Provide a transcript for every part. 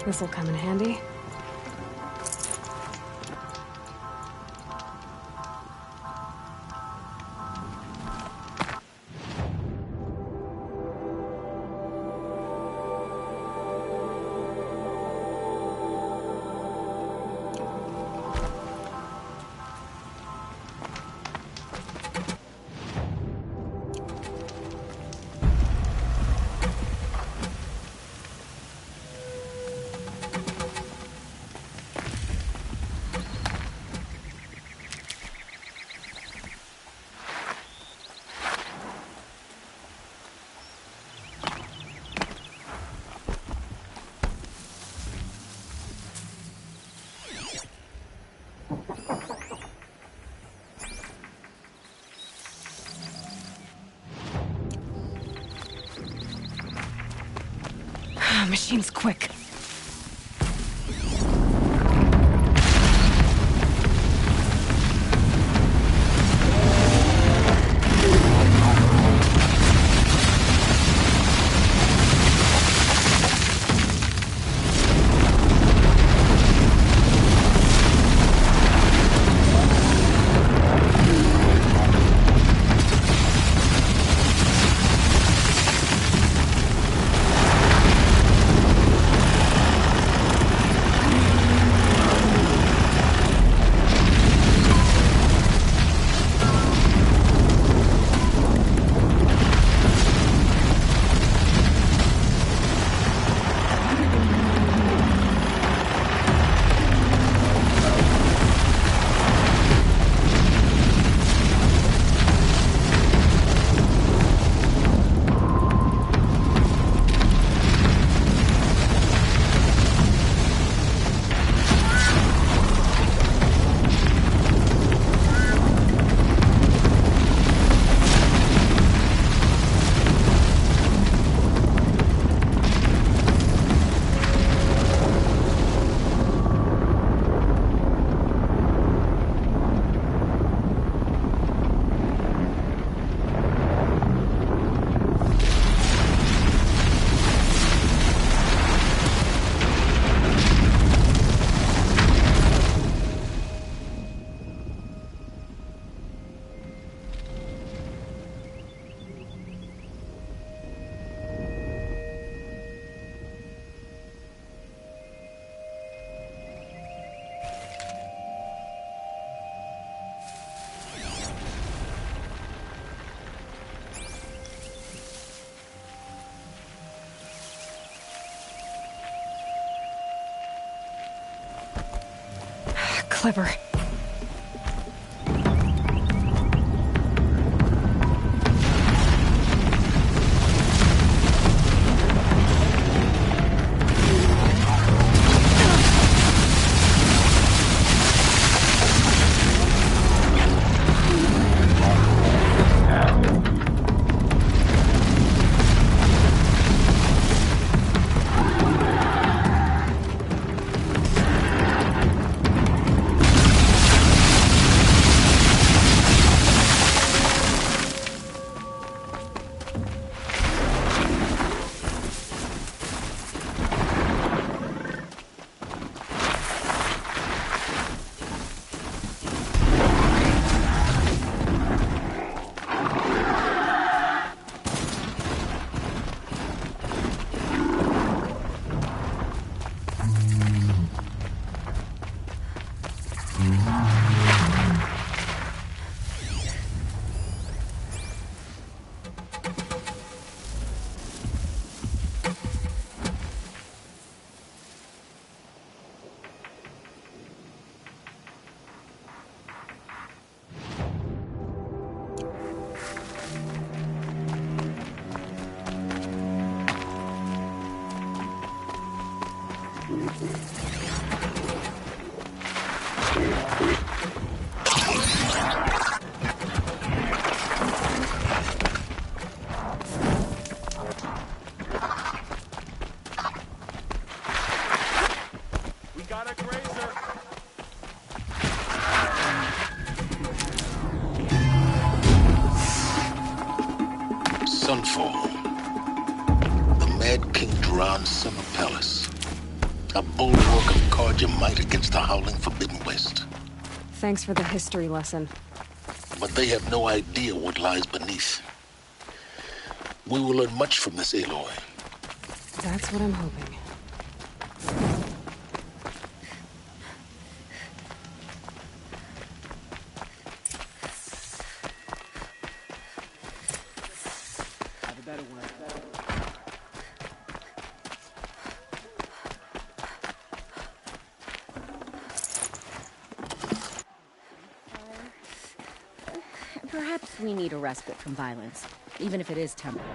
This'll come in handy. Machine's quick. Clever. Sunfall. The Mad King Duran's summer palace. A bulwark of guard your might against the howling Forbidden West. Thanks for the history lesson. But they have no idea what lies beneath. We will learn much from this, Aloy. That's what I'm hoping. Perhaps we need a respite from violence, even if it is temporary.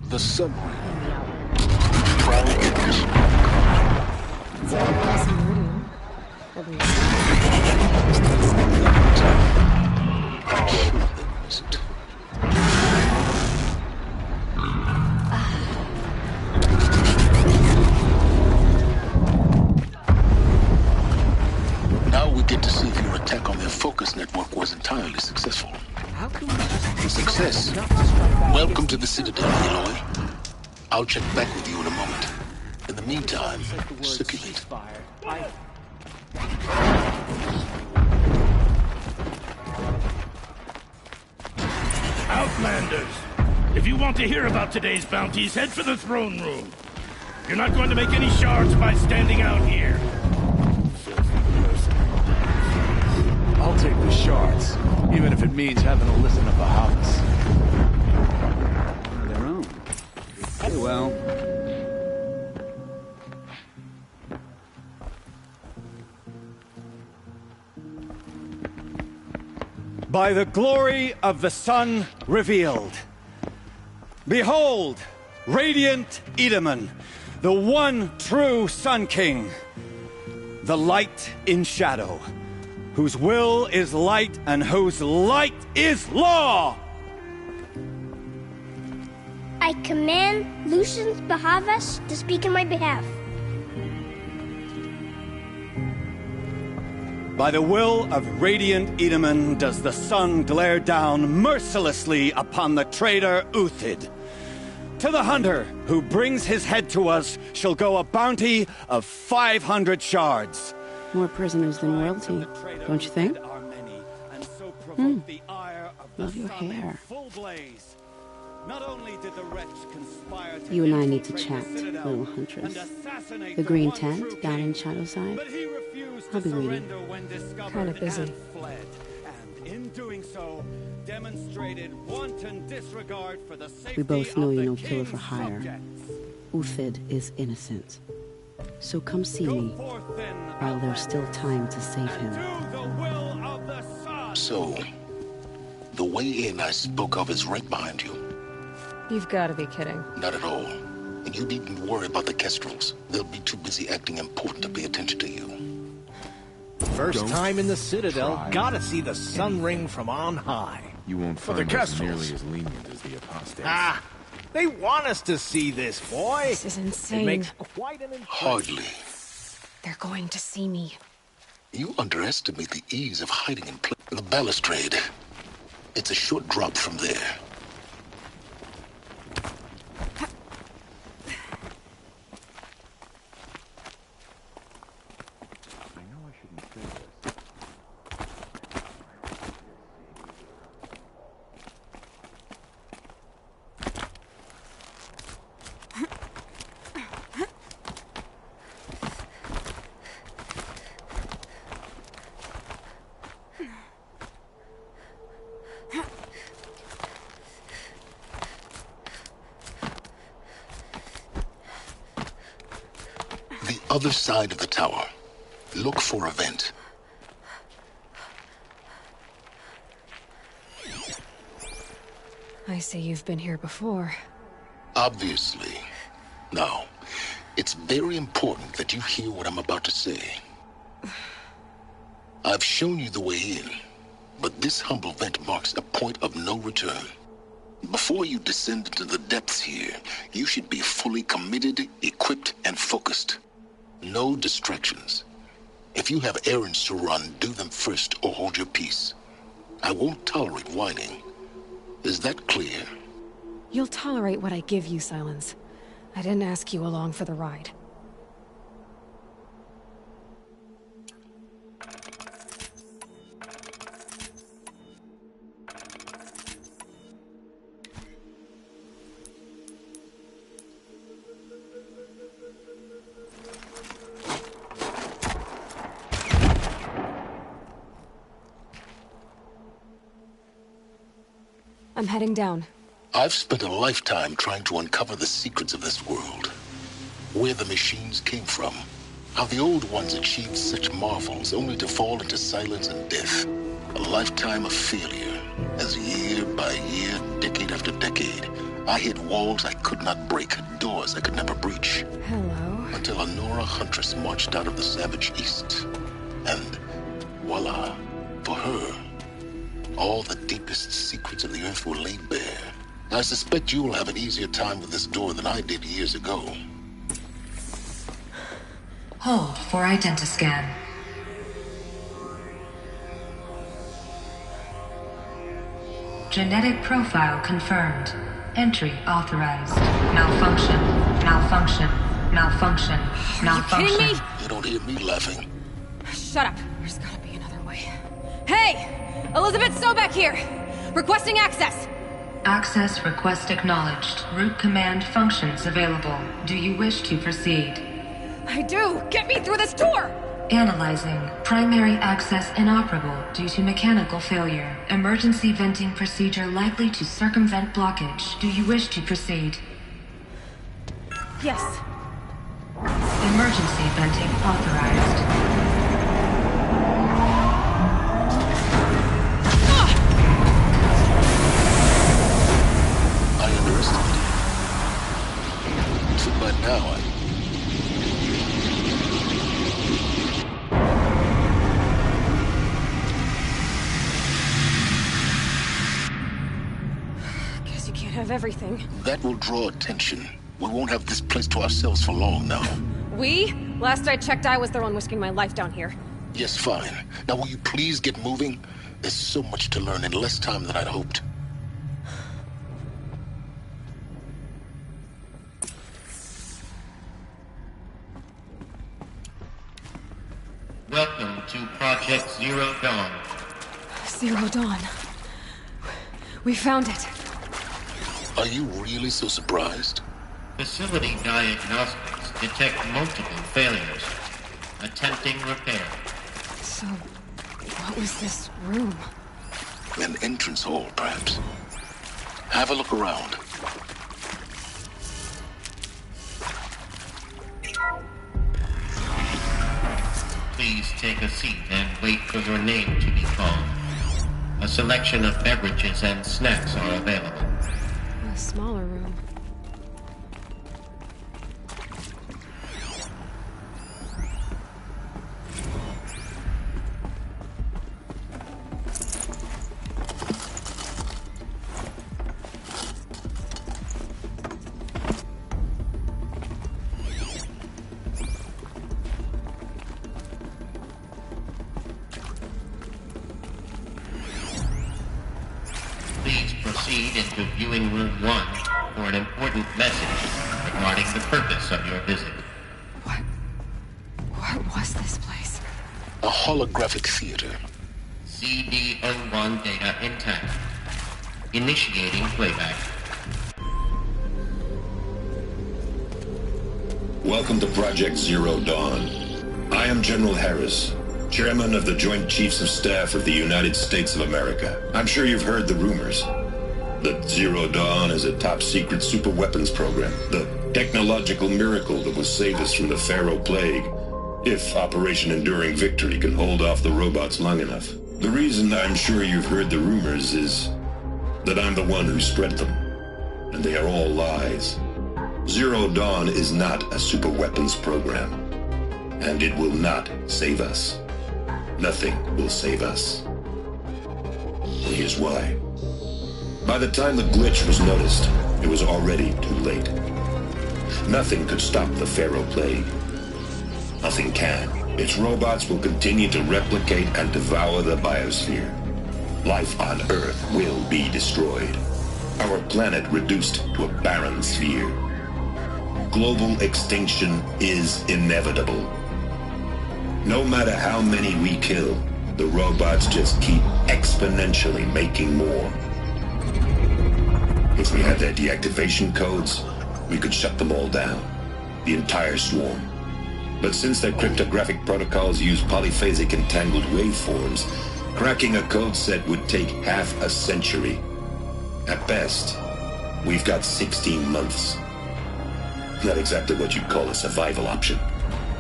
The submarine. Now we get to see if your attack on their focus network was entirely successful. How can we just... Success. Welcome to the Citadel, Aloy. I'll check back with you in a moment. In the meantime, circulate. Outlanders! If you want to hear about today's bounties, head for the throne room. You're not going to make any shards by standing out here. I'll take the shards, even if it means having to listen to Bahavas. Their own. Very well. By the glory of the sun revealed. Behold, radiant Edaman, the one true Sun King, the light in shadow, whose will is light and whose light is law! I command Lucius Bahavas to speak in my behalf. By the will of radiant Edaman does the sun glare down mercilessly upon the traitor Uthid. To the hunter who brings his head to us shall go a bounty of 500 shards. More prisoners than royalty, don't you think? Love your hair. You and I need to chat, little huntress. The green tent down in Shadowside? I'll be waiting. Kind of busy. We both know you're no killer for hire. Uthid is innocent. So come see me, while there's still time to save him. So, the way in I spoke of is right behind you. You've got to be kidding. Not at all. And you needn't worry about the Kestrels. They'll be too busy acting important to pay attention to you. First time in the Citadel, gotta see the sun ring from on high. You won't find us nearly as lenient as the apostates. Ah, they want us to see this, boy. This is insane. It makes quite an impression. Hardly. They're going to see me. You underestimate the ease of hiding in place. The balustrade. It's a short drop from there. Other side of the tower. Look for a vent. I see you've been here before. Obviously. Now, it's very important that you hear what I'm about to say. I've shown you the way in, but this humble vent marks a point of no return. Before you descend into the depths here, you should be fully committed, equipped, and focused. No distractions. If you have errands to run, do them first or hold your peace. I won't tolerate whining. Is that clear? You'll tolerate what I give you, Silence. I didn't ask you along for the ride. I'm heading down. I've spent a lifetime trying to uncover the secrets of this world. Where the machines came from. How the old ones achieved such marvels only to fall into silence and death. A lifetime of failure. As year by year, decade after decade, I hit walls I could not break, doors I could never breach. Hello. Until a Nora huntress marched out of the savage east. And voila, for her, all the deepest secrets of the earth were laid bare. I suspect you will have an easier time with this door than I did years ago. Hold for identiscan. Genetic profile confirmed. Entry authorized. Malfunction. Malfunction. Malfunction. Malfunction. Are you kidding me? You don't hear me laughing. Shut up. There's gotta be another way. Hey! Elizabeth Sobek here! Requesting access! Access request acknowledged. Root command functions available. Do you wish to proceed? I do! Get me through this door! Analyzing. Primary access inoperable due to mechanical failure. Emergency venting procedure likely to circumvent blockage. Do you wish to proceed? Yes. Emergency venting authorized. By now, Guess you can't have everything. That will draw attention. We won't have this place to ourselves for long now. We? Last I checked, I was the one risking my life down here. Yes, fine. Now will you please get moving? There's so much to learn in less time than I'd hoped. Welcome to Project Zero Dawn. Zero Dawn. We found it. Are you really so surprised? Facility diagnostics detect multiple failures. Attempting repair. So, what was this room? An entrance hall, perhaps. Have a look around. Please take a seat and wait for your name to be called. A selection of beverages and snacks are available. A smaller room. Proceed into viewing room 1 for an important message regarding the purpose of your visit. What was this place? A holographic theater. CD01 data intact. Initiating playback. Welcome to Project Zero Dawn. I am General Harris, Chairman of the Joint Chiefs of Staff of the United States of America. I'm sure you've heard the rumors. That Zero Dawn is a top-secret superweapons program, the technological miracle that will save us from the Pharaoh Plague, if Operation Enduring Victory can hold off the robots long enough. The reason I'm sure you've heard the rumors is that I'm the one who spread them, and they are all lies. Zero Dawn is not a superweapons program, and it will not save us. Nothing will save us. Here's why. By the time the glitch was noticed, it was already too late. Nothing could stop the Pharaoh Plague. Nothing can. Its robots will continue to replicate and devour the biosphere. Life on Earth will be destroyed. Our planet reduced to a barren sphere. Global extinction is inevitable. No matter how many we kill, the robots just keep exponentially making more. If we had their deactivation codes, we could shut them all down. The entire swarm. But since their cryptographic protocols use polyphasic entangled waveforms, cracking a code set would take half a century. At best, we've got 16 months. Not exactly what you'd call a survival option.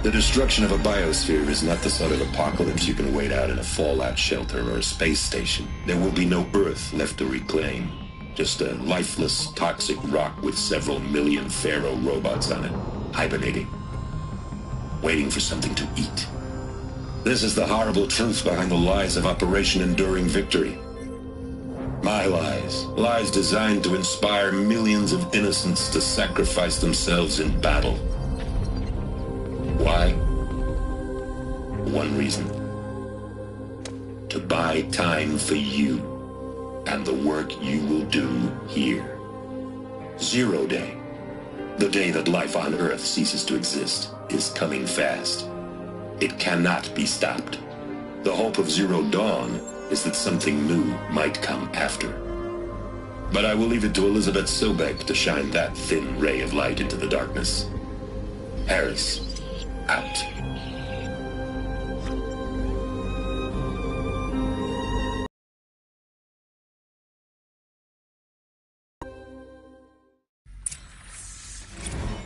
The destruction of a biosphere is not the sort of apocalypse you can wait out in a fallout shelter or a space station. There will be no Earth left to reclaim. Just a lifeless, toxic rock with several million Pharaoh robots on it, hibernating, waiting for something to eat. This is the horrible truth behind the lies of Operation Enduring Victory. My lies. Lies designed to inspire millions of innocents to sacrifice themselves in battle. Why? One reason. To buy time for you and the work you will do here. 0 Day, the day that life on Earth ceases to exist, is coming fast. It cannot be stopped. The hope of Zero Dawn is that something new might come after. But I will leave it to Elizabeth Sobek to shine that thin ray of light into the darkness. Harris, out.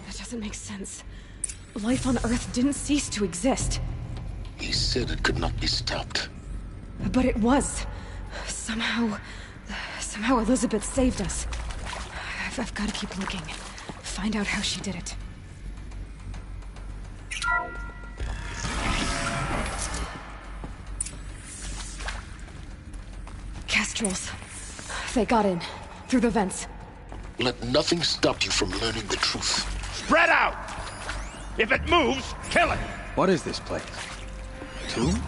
That doesn't make sense. Life on Earth didn't cease to exist. He said it could not be stopped. But it was. Somehow Elizabeth saved us. I've got to keep looking. Find out how she did it. Kestrels. They got in. Through the vents. Let nothing stop you from learning the truth. Spread out! If it moves, kill it! What is this place? Tomb?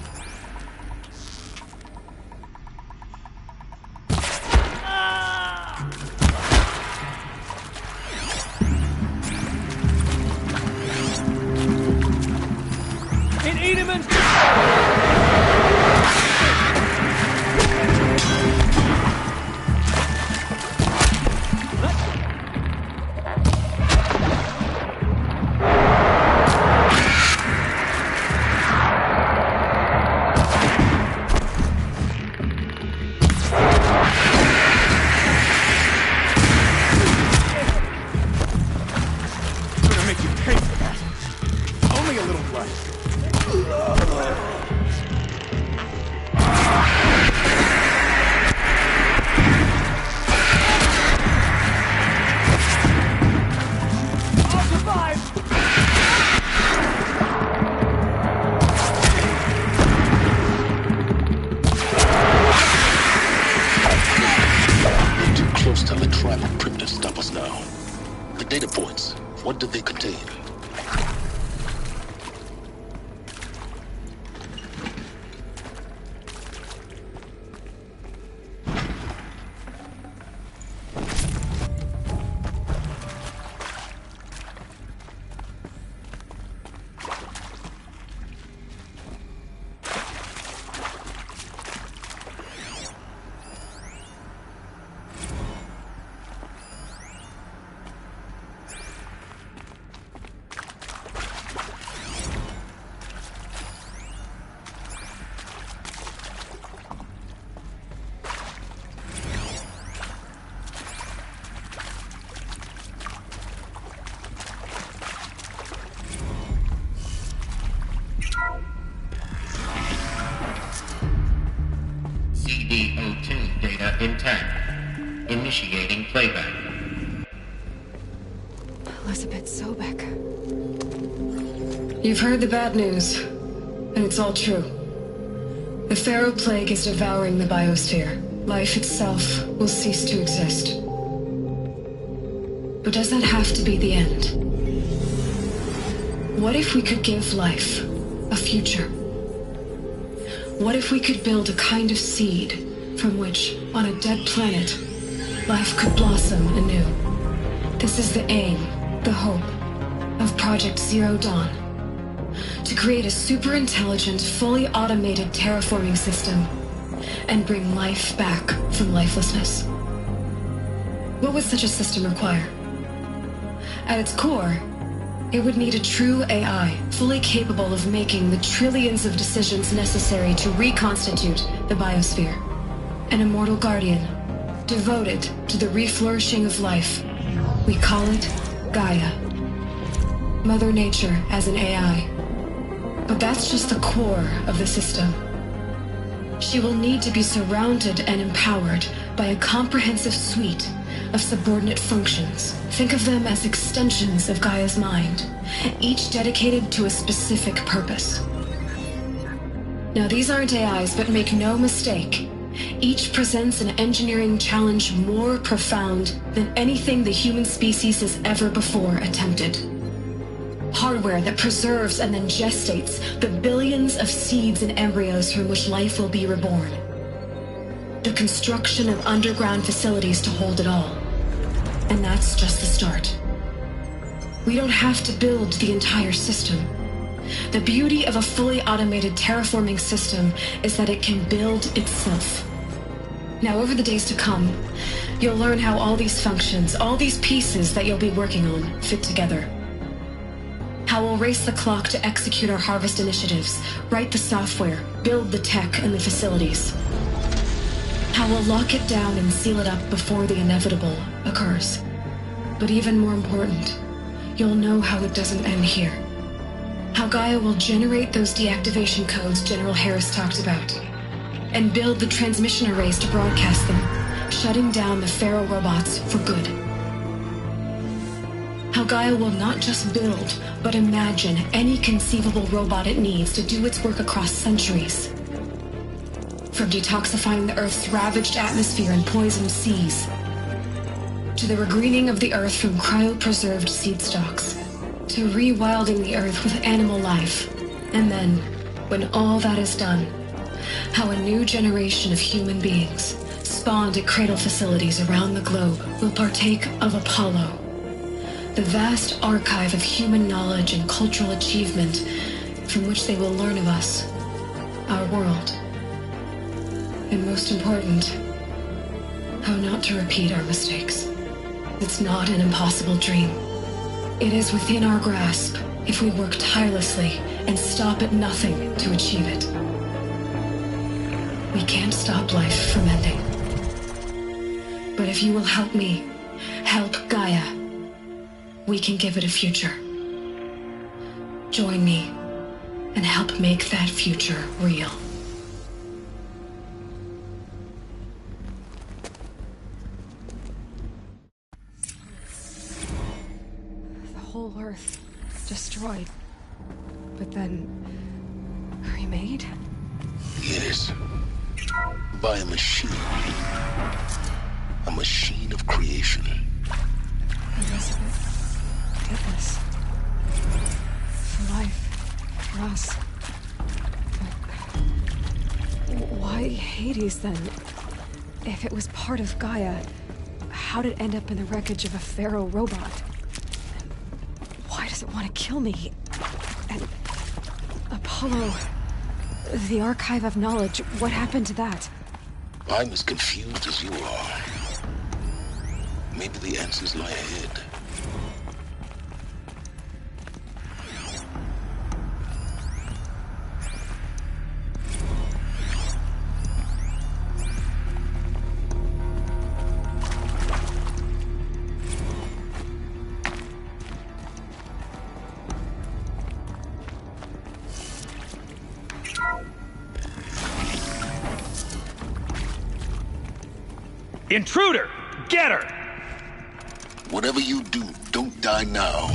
CD02 data intact. Initiating playback. Elizabeth Sobek. You've heard the bad news, and it's all true. The Pharaoh Plague is devouring the biosphere, life itself will cease to exist. But does that have to be the end? What if we could give life a future? What if we could build a kind of seed from which, on a dead planet, life could blossom anew? This is the aim, the hope, of Project Zero Dawn. To create a super-intelligent, fully automated terraforming system and bring life back from lifelessness. What would such a system require? At its core, it would need a true AI, fully capable of making the trillions of decisions necessary to reconstitute the biosphere. An immortal guardian, devoted to the reflourishing of life. We call it Gaia. Mother Nature as an AI. But that's just the core of the system. She will need to be surrounded and empowered by a comprehensive suite of subordinate functions. Think of them as extensions of Gaia's mind, each dedicated to a specific purpose. Now, these aren't AIs, but make no mistake, each presents an engineering challenge more profound than anything the human species has ever before attempted. Hardware that preserves and then gestates the billions of seeds and embryos from which life will be reborn. The construction of underground facilities to hold it all. And that's just the start. We don't have to build the entire system. The beauty of a fully automated terraforming system is that it can build itself. Now, over the days to come, you'll learn how all these functions, all these pieces that you'll be working on, fit together. How we'll race the clock to execute our harvest initiatives, write the software, build the tech and the facilities. How we'll lock it down and seal it up before the inevitable occurs. But even more important, you'll know how it doesn't end here. How Gaia will generate those deactivation codes General Harris talked about, and build the transmission arrays to broadcast them, shutting down the Pharaoh robots for good. How Gaia will not just build, but imagine any conceivable robot it needs to do its work across centuries. From detoxifying the Earth's ravaged atmosphere and poisoned seas, to the regreening of the Earth from cryopreserved seed stalks, to rewilding the Earth with animal life. And then, when all that is done, how a new generation of human beings, spawned at cradle facilities around the globe, will partake of Apollo, the vast archive of human knowledge and cultural achievement from which they will learn of us, our world. And most important, how not to repeat our mistakes. It's not an impossible dream. It is within our grasp if we work tirelessly and stop at nothing to achieve it. We can't stop life from ending. But if you will help me, help Gaia, we can give it a future. Join me and help make that future real. The whole Earth destroyed, but then remade? Yes. By a machine. A machine of creation. Elizabeth did this. For life. For us. But why Hades then? If it was part of Gaia, how did it end up in the wreckage of a Pharaoh robot? And why does it want to kill me? And Apollo, the archive of knowledge, what happened to that? I'm as confused as you are. Maybe the answers lie ahead. Intruder! Get her! Whatever you do, don't die now.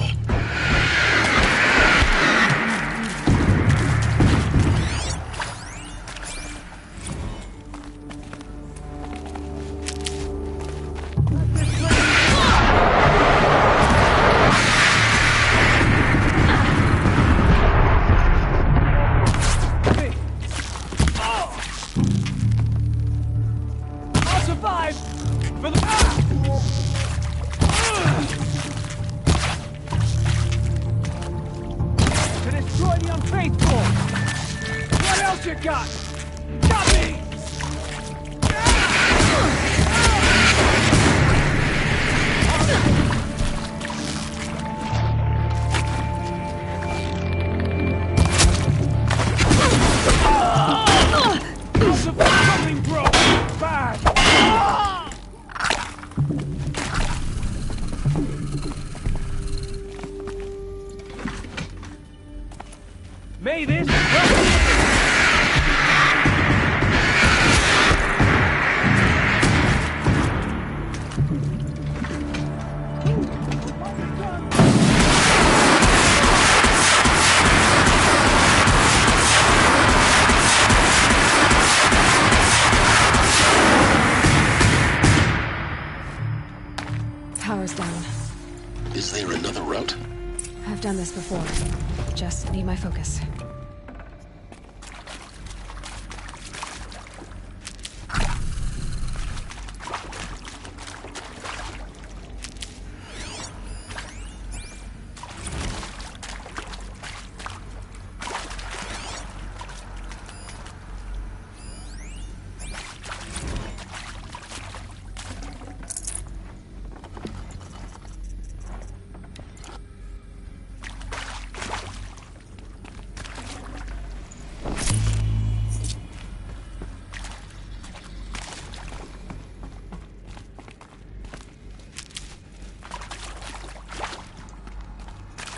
for the... To destroy the unfaithful! What else you got? Got me! Something broke! Bad! May this... Power's down. Is there another route? I've done this before. Just need my focus.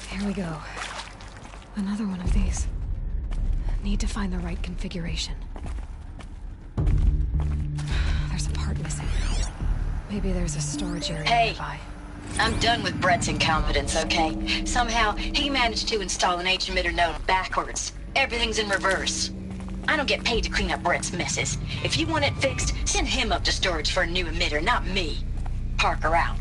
Here we go. Another one of these. Need to find the right configuration. There's a part missing. Maybe there's a storage area nearby. I'm done with Brett's incompetence, okay? Somehow, he managed to install an H-emitter node backwards. Everything's in reverse. I don't get paid to clean up Brett's messes. If you want it fixed, send him up to storage for a new emitter, not me. Parker out.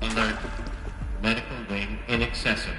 Alert. Medical wing inaccessible.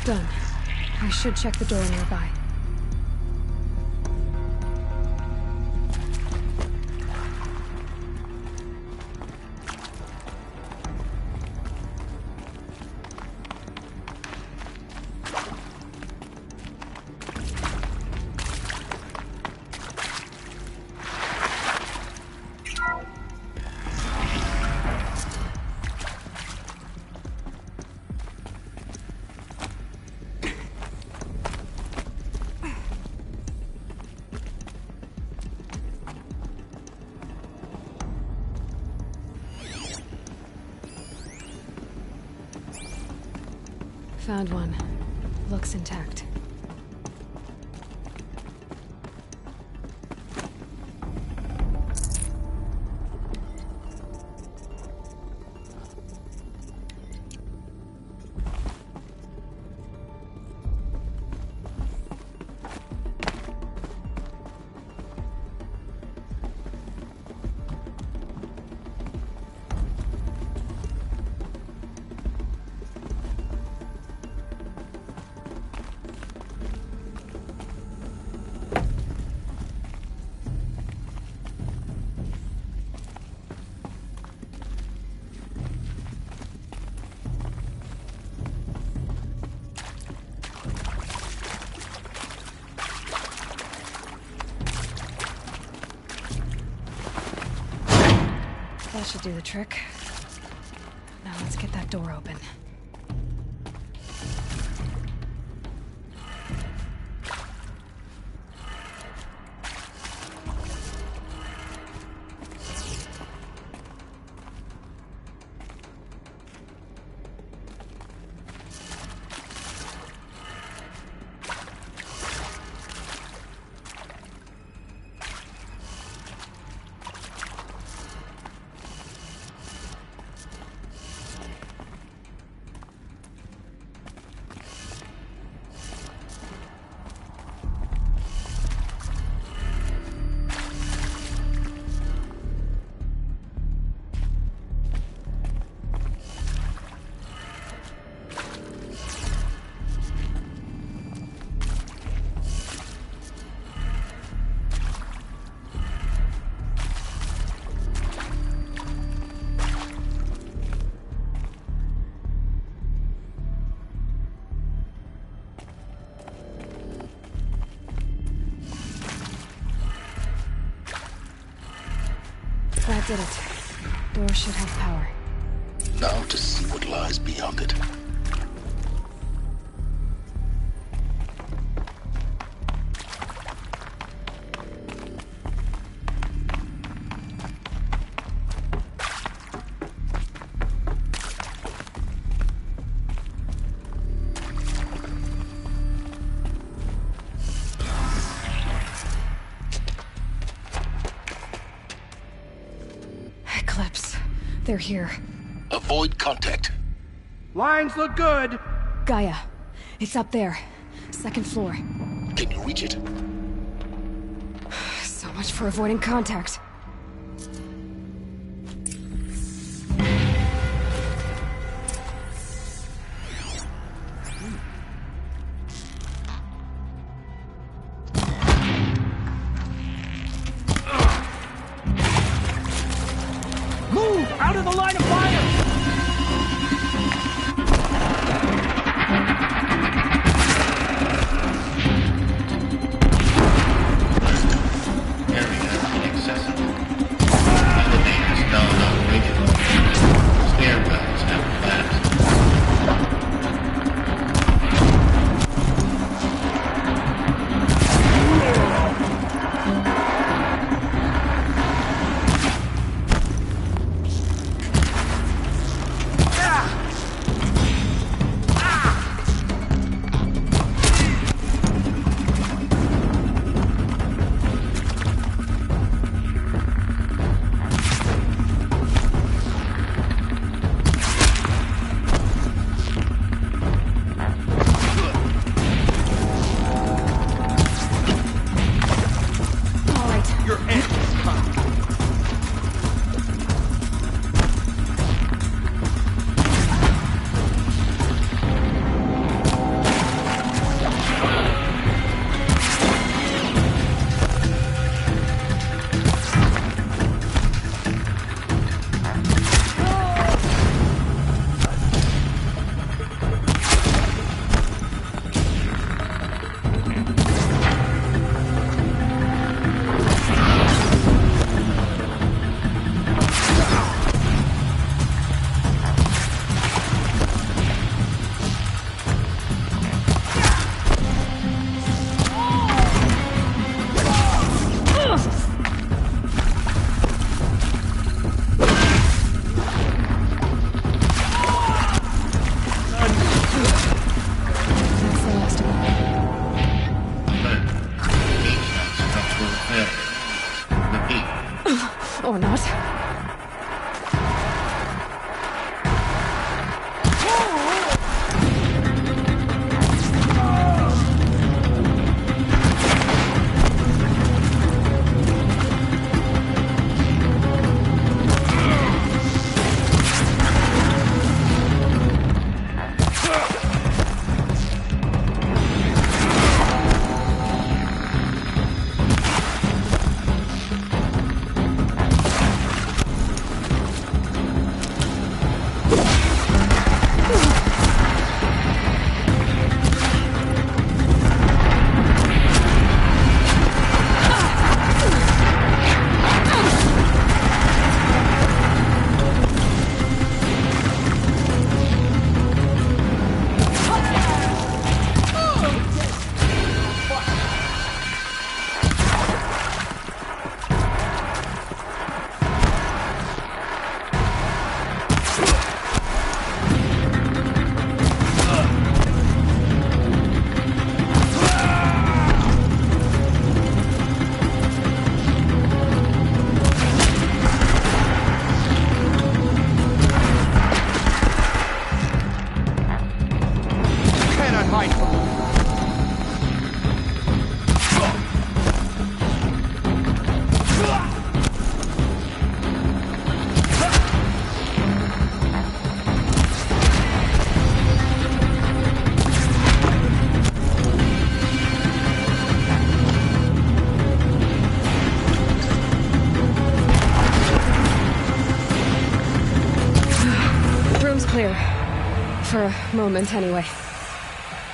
Done. I should check the door nearby. Found one. Looks intact. That should do the trick. Now let's get that door open. That did it. Door should have power. Now to see what lies beyond it. They're here. Avoid contact. Lines look good. Gaia. It's up there. Second floor. Can you reach it? So much for avoiding contact. Out of the line of fire! Area inaccessible. Elevators non-operational. Stairwells have collapsed. clear. For a moment, anyway.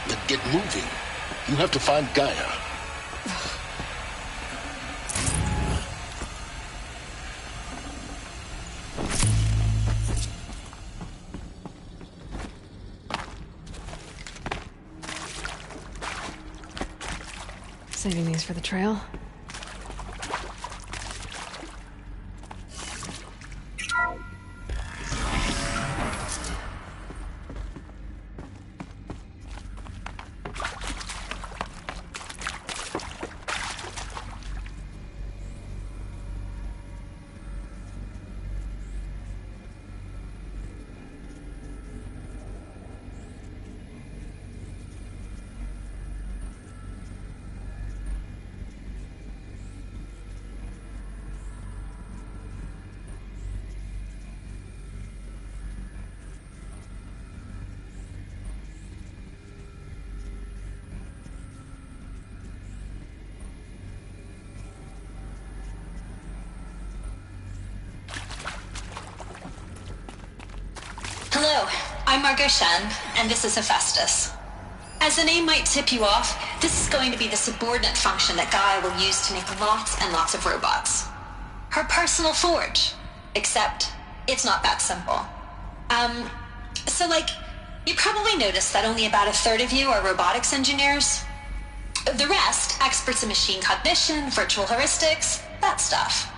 Then get moving. You have to find Gaia. Saving these for the trail. Hello, I'm Margot Shen, and this is Hephaestus. As the name might tip you off, this is going to be the subordinate function that Gaia will use to make lots and lots of robots. Her personal forge. Except, it's not that simple. You probably noticed that only about a third of you are robotics engineers. The rest, experts in machine cognition, virtual heuristics, that stuff.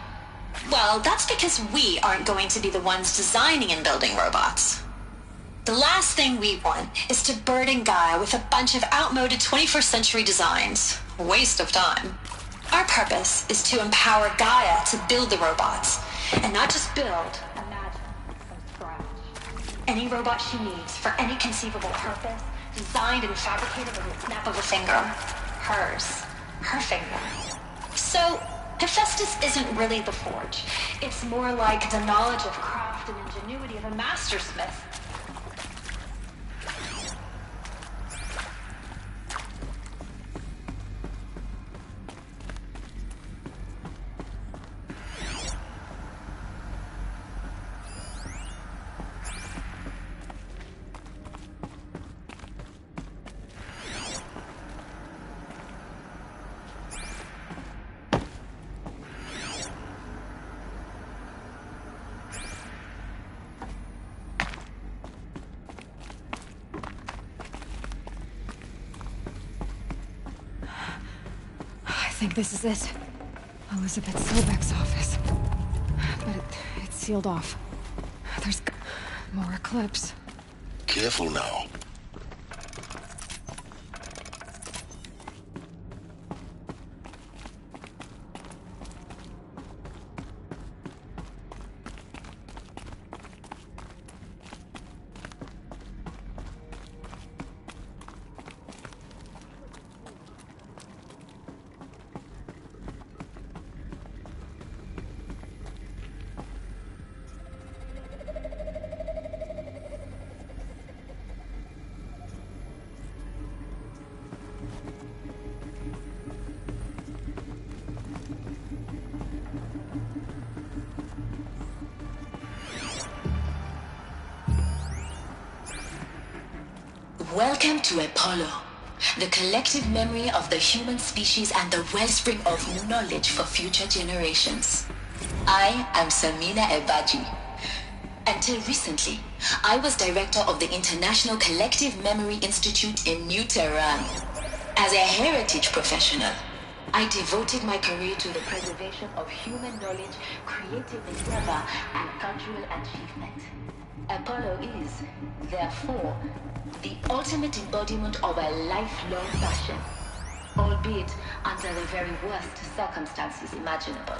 Well, that's because we aren't going to be the ones designing and building robots. The last thing we want is to burden Gaia with a bunch of outmoded 21st century designs. Waste of time. Our purpose is to empower Gaia to build the robots, and not just build, imagine, from scratch. Any robot she needs for any conceivable purpose, designed and fabricated with the snap of a finger. Hers. Her finger. So, Hephaestus isn't really the forge. It's more like the knowledge of craft and ingenuity of a mastersmith. I think this is it. Elizabeth Sobek's office. But it's sealed off. There's more Eclipse. Careful now. Welcome to Apollo, the collective memory of the human species and the wellspring of knowledge for future generations. I am Samina Ebaji. Until recently, I was director of the International Collective Memory Institute in New Tehran. As a heritage professional, I devoted my career to the preservation of human knowledge, creative endeavor, and cultural achievement. Apollo is, therefore, the ultimate embodiment of a lifelong passion, albeit under the very worst circumstances imaginable.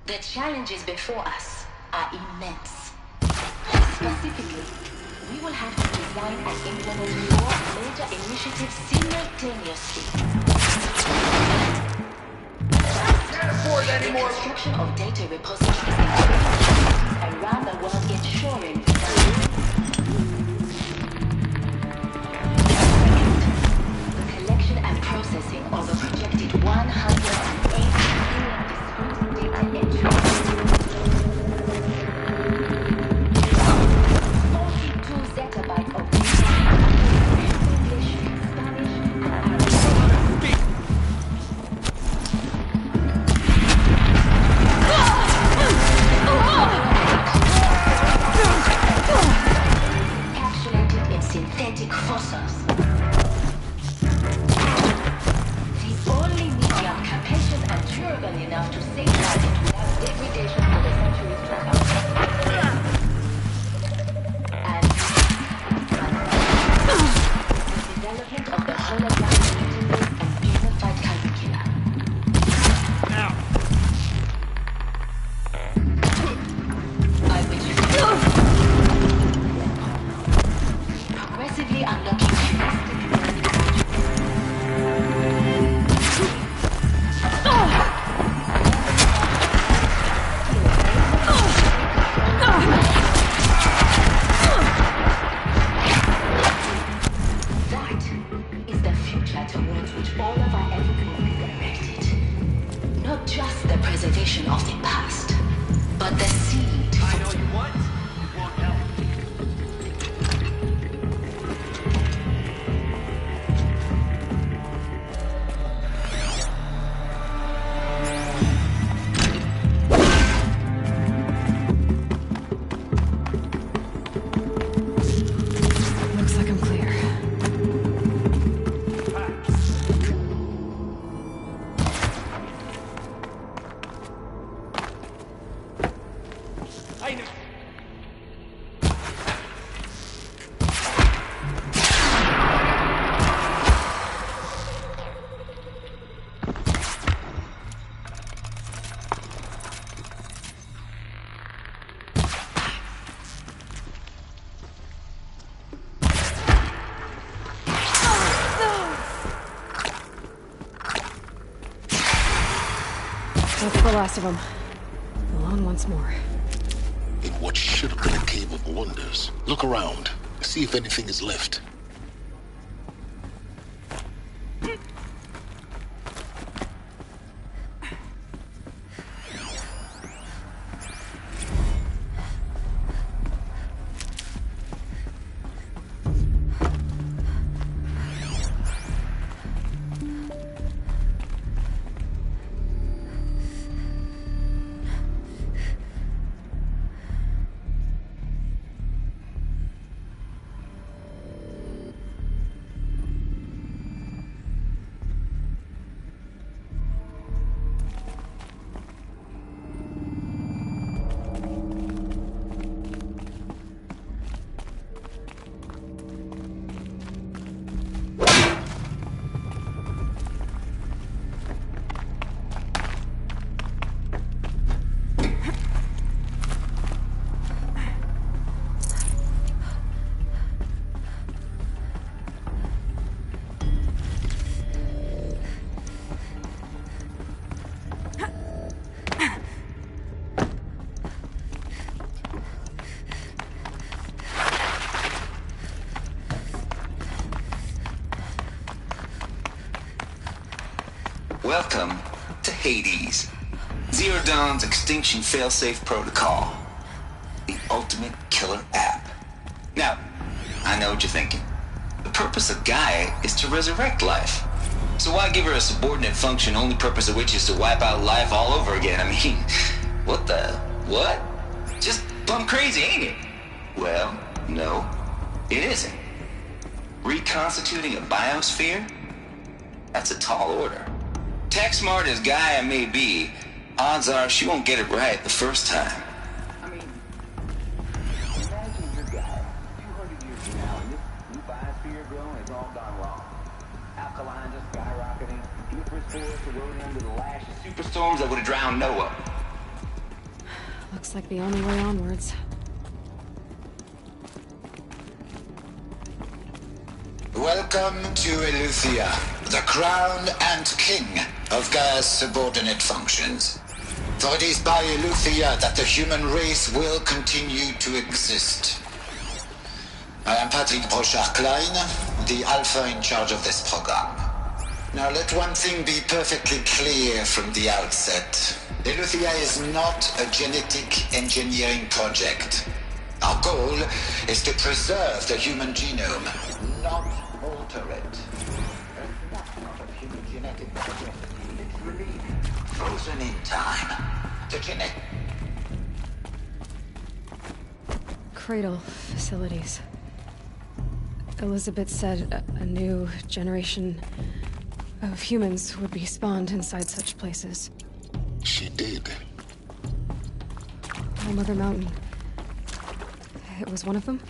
The challenges before us are immense. Specifically, we will have to design and implement 4 major initiatives simultaneously. Can't afford any more. The construction of data repositories around the world, ensuring processing of a projected 108 billion discrete data entries. 42 Fine. That's the last of them. Alone once more. In what should have been a cave of wonders. Look around. See if anything is left. Welcome to Hades, Zero Dawn's extinction failsafe protocol, the ultimate killer app. Now, I know what you're thinking. The purpose of Gaia is to resurrect life. So why give her a subordinate function, only purpose of which is to wipe out life all over again? I mean, what? Just plumb crazy, ain't it? Well, no, it isn't. Reconstituting a biosphere? That's a tall order. Tech smart as Gaia may be, odds are she won't get it right the first time. I mean, imagine your guy 200 years from now and this new biosphere growing has all gone wrong. Alkalines are skyrocketing, Euphrates forests eroding under the lash of superstorms that would have drowned Noah. Looks like the only way onwards. Welcome to Eleuthia, the crown and king of Gaia's subordinate functions. For it is by Eleuthia that the human race will continue to exist. I am Patrick Brochard-Klein, the alpha in charge of this program. Now let one thing be perfectly clear from the outset. Eleuthia is not a genetic engineering project. Our goal is to preserve the human genome, not alter it. That's not a human genetic project. It's really frozen in time. The genetic... Cradle facilities. Elizabeth said a new generation of humans would be spawned inside such places. She did. Oh, Mother Mountain. It was one of them?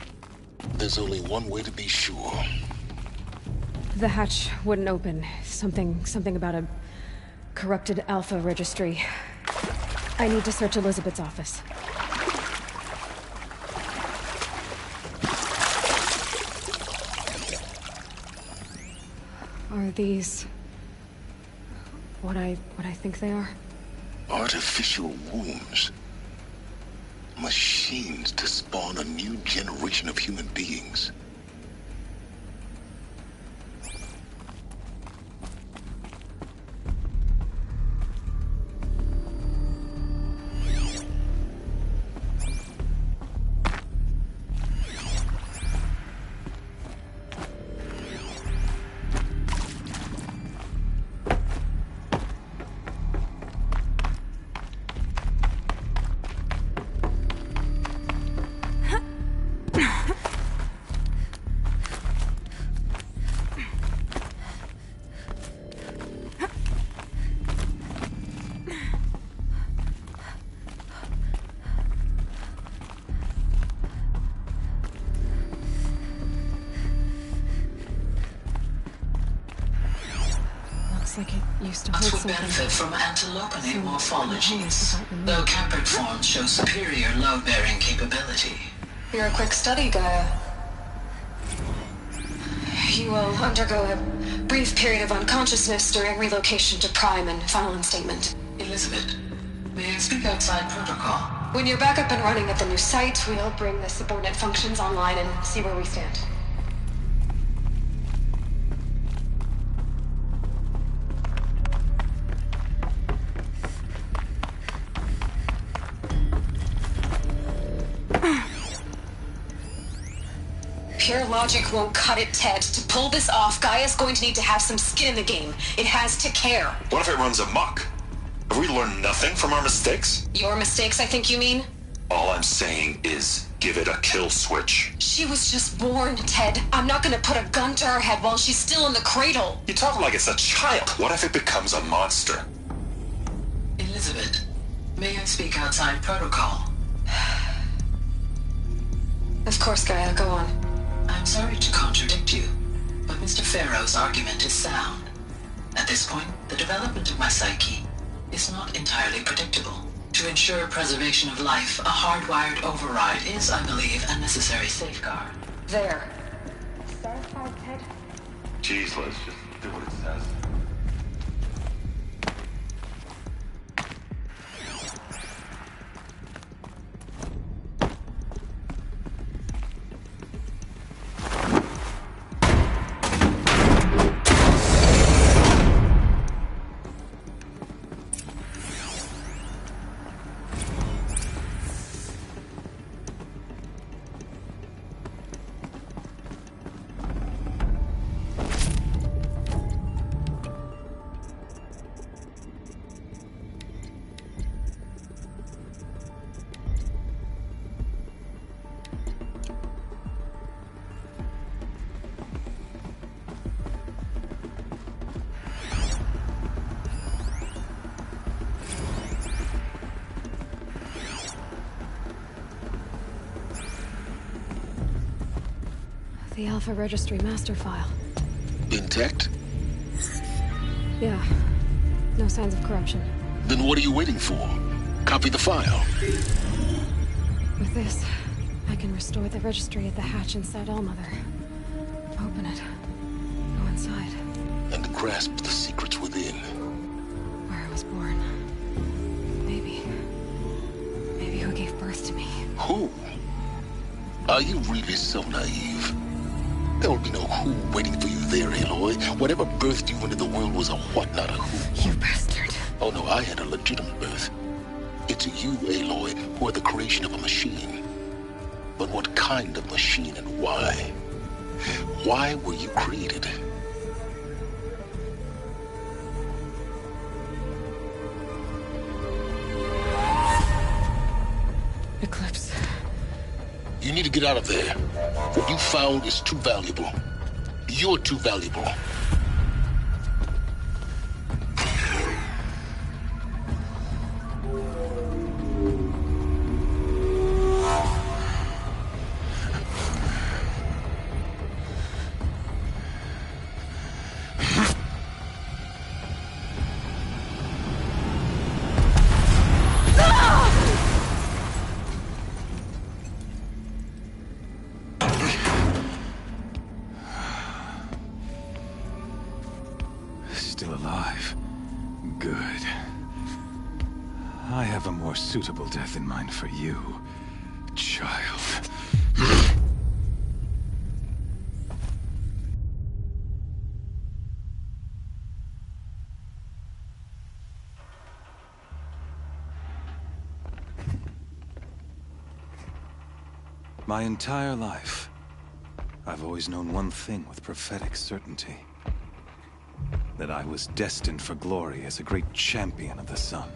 There's only one way to be sure. The hatch wouldn't open. Something about a corrupted alpha registry. I need to search Elizabeth's office. Are these what I think they are? Artificial wombs. Machines to spawn a new generation of human beings. like it used to hold But would something. benefit from antilopinate morphologies, though caprid forms show superior load-bearing capability. You're a quick study, Gaia. You will undergo a brief period of unconsciousness during relocation to Prime and final instatement. Elizabeth, may I speak outside protocol? When you're back up and running at the new site, we'll bring the subordinate functions online and see where we stand. Pure logic won't cut it, Ted. To pull this off, Gaia's going to need to have some skin in the game. It has to care. What if it runs amok? Have we learned nothing from our mistakes? Your mistakes, I think you mean? All I'm saying is, give it a kill switch. She was just born, Ted. I'm not gonna put a gun to her head while she's still in the cradle. You talk like it's a child. What if it becomes a monster? Elizabeth, may I speak outside protocol? Of course, Gaia, go on. I'm sorry to contradict you, but Mr. Farrow's argument is sound. At this point, the development of my psyche is not entirely predictable. To ensure preservation of life, a hardwired override is, I believe, a necessary safeguard. There. Satisfied, Ted? Jeez, let's just do what it says. The Alpha Registry master file. Intact? Yeah. No signs of corruption. Then what are you waiting for? Copy the file. With this, I can restore the registry at the hatch inside Allmother. Open it. Go inside. And grasp the secrets within. Where I was born. Maybe who gave birth to me. Who? Are you really so naive? There will be no who waiting for you there, Aloy. Whatever birthed you into the world was a what, not a who. You bastard. Oh no, I had a legitimate birth. It's you, Aloy, who are the creation of a machine. But what kind of machine and why? Why were you created? Eclipse. You need to get out of there. What you found is too valuable. You're too valuable. Still alive. Good. I have a more suitable death in mind for you, child. My entire life, I've always known one thing with prophetic certainty. That I was destined for glory as a great champion of the sun.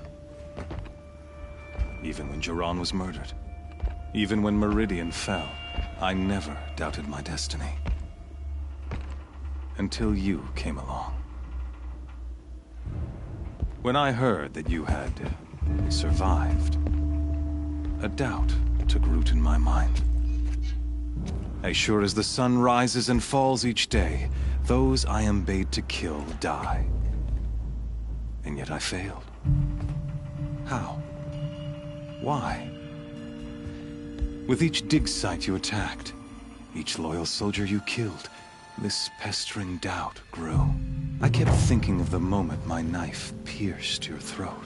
Even when Jiran was murdered, even when Meridian fell, I never doubted my destiny. Until you came along. When I heard that you had survived, a doubt took root in my mind. As sure as the sun rises and falls each day, those I am bade to kill die. and yet I failed. How? Why? With each dig site you attacked, each loyal soldier you killed, this pestering doubt grew. I kept thinking of the moment my knife pierced your throat.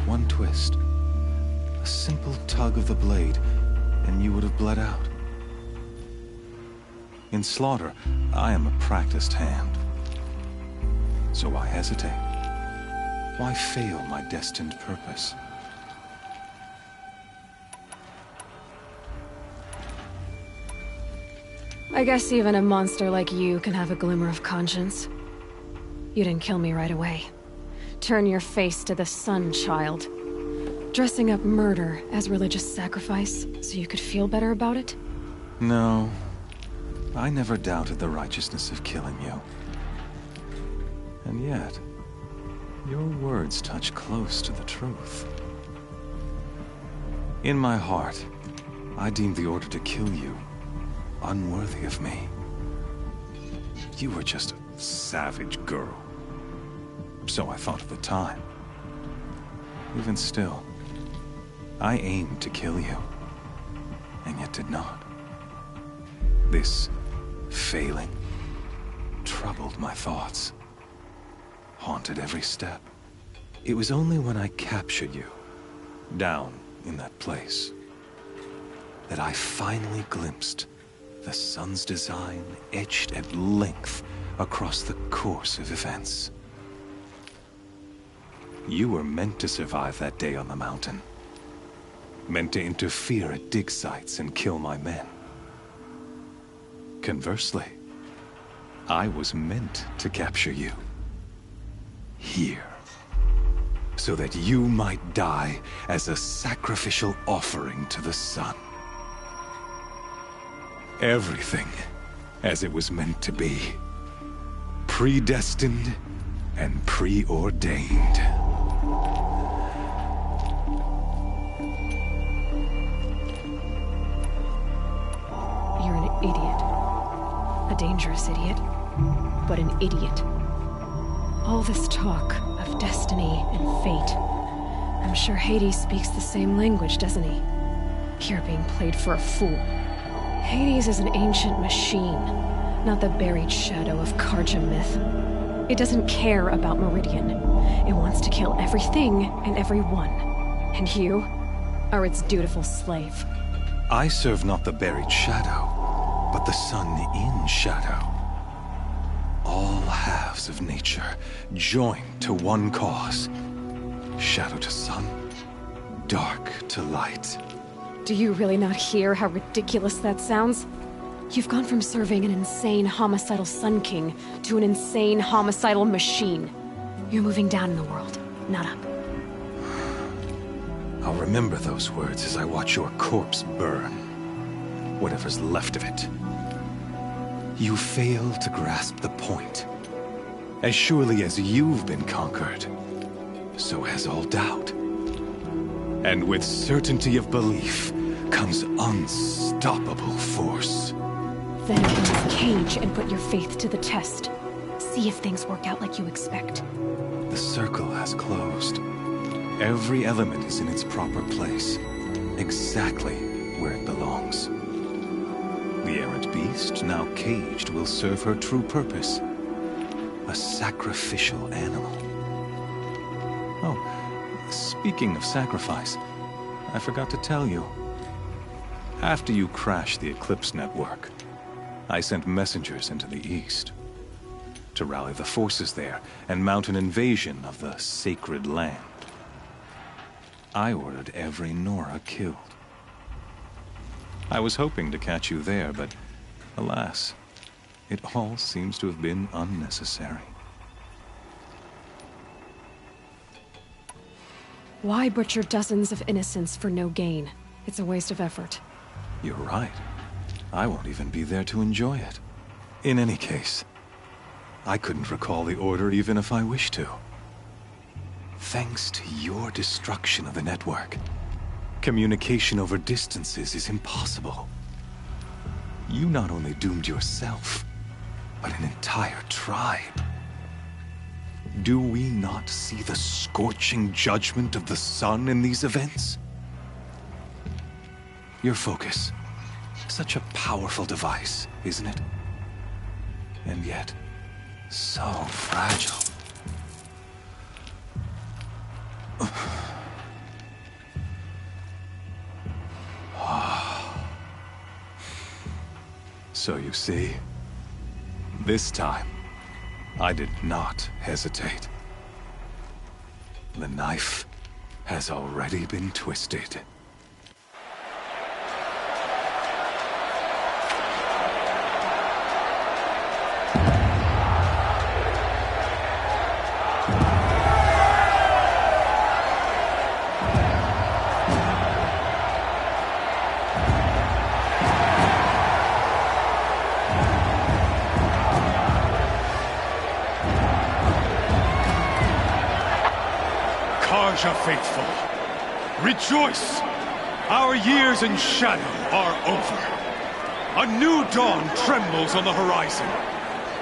One twist, a simple tug of the blade, and you would have bled out. In slaughter, I am a practiced hand. So why hesitate? Why fail my destined purpose? I guess even a monster like you can have a glimmer of conscience. You didn't kill me right away. Turn your face to the sun, child. Dressing up murder as religious sacrifice so you could feel better about it? No. I never doubted the righteousness of killing you. And yet, your words touch close to the truth. In my heart, I deemed the order to kill you unworthy of me. You were just a savage girl. So I thought at the time. Even still, I aimed to kill you, and yet did not. This failing troubled my thoughts, haunted every step. It was only when I captured you, down in that place, that I finally glimpsed the sun's design etched at length across the course of events. You were meant to survive that day on the mountain. Meant to interfere at dig sites and kill my men. Conversely, I was meant to capture you. Here. So that you might die as a sacrificial offering to the sun. Everything as it was meant to be. Predestined and preordained. You're an idiot. A dangerous idiot, but an idiot. All this talk of destiny and fate. I'm sure Hades speaks the same language, doesn't he? You're being played for a fool. Hades is an ancient machine, not the buried shadow of Karja myth. It doesn't care about Meridian. It wants to kill everything and everyone. And you are its dutiful slave. I serve not the buried shadow, but the sun in shadow. All halves of nature joined to one cause. Shadow to sun, dark to light. Do you really not hear how ridiculous that sounds? You've gone from serving an insane homicidal Sun King to an insane homicidal machine. You're moving down in the world, not up. I'll remember those words as I watch your corpse burn. Whatever's left of it. You fail to grasp the point. As surely as you've been conquered, so has all doubt. And with certainty of belief comes unstoppable force. Then open this cage and put your faith to the test. See if things work out like you expect. The circle has closed. Every element is in its proper place, exactly where it belongs. The errant beast, now caged, will serve her true purpose. A sacrificial animal. Oh, speaking of sacrifice, I forgot to tell you. After you crashed the Eclipse network, I sent messengers into the east to rally the forces there and mount an invasion of the sacred land. I ordered every Nora killed. I was hoping to catch you there, but alas, it all seems to have been unnecessary. Why butcher dozens of innocents for no gain? It's a waste of effort. You're right. I won't even be there to enjoy it. In any case, I couldn't recall the order even if I wished to. Thanks to your destruction of the network, communication over distances is impossible. You not only doomed yourself, but an entire tribe. Do we not see the scorching judgment of the sun in these events? Your focus. Such a powerful device, isn't it? And yet, so fragile. So you see, this time, I did not hesitate. The knife has already been twisted. Faithful, rejoice! Our years in shadow are over. A new dawn trembles on the horizon.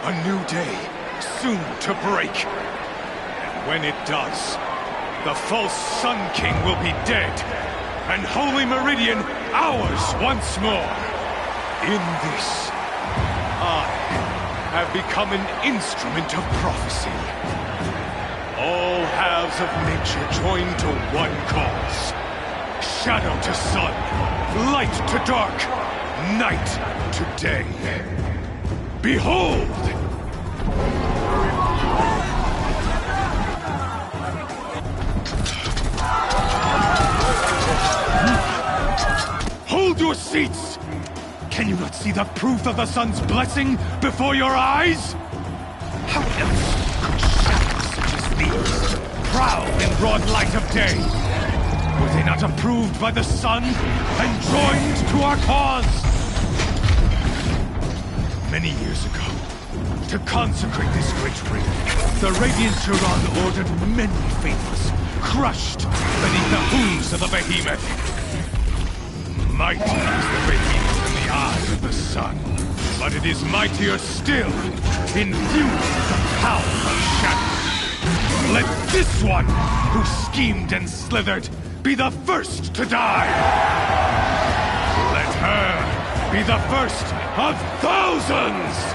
A new day soon to break. And when it does, the false Sun King will be dead, and Holy Meridian ours once more. In this, I have become an instrument of prophecy. All halves of nature join to one cause. Shadow to sun, light to dark, night to day. Behold! Hold your seats! Can you not see the proof of the sun's blessing before your eyes? How else could shadows such as these prowl in broad light of day? Were they not approved by the sun and joined to our cause? Many years ago, to consecrate this great ring, the Radiant Turan ordered many faithless, crushed beneath the hooves of the behemoth. Mighty is the behemoth in the eyes of the sun, but it is mightier still, infused with the power of shadow. Let this one, who schemed and slithered, be the first to die! Let her be the first of thousands!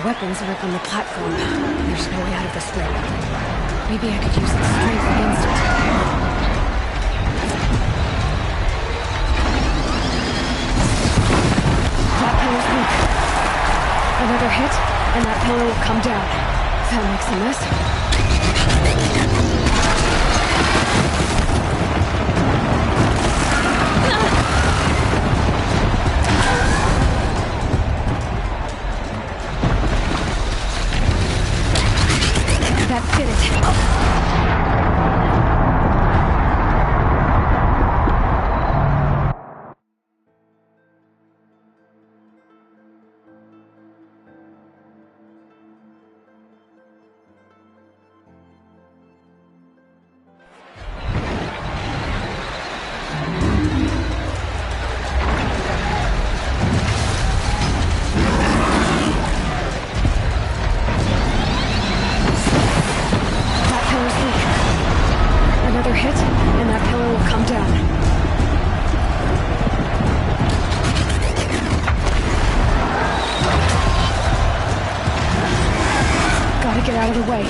Weapons are up on the platform. There's no way out of this ring. Maybe I could use its strength against it. That pillar's weak. Another hit, and that pillar will come down. That makes a mess. That did it. Get out of the way.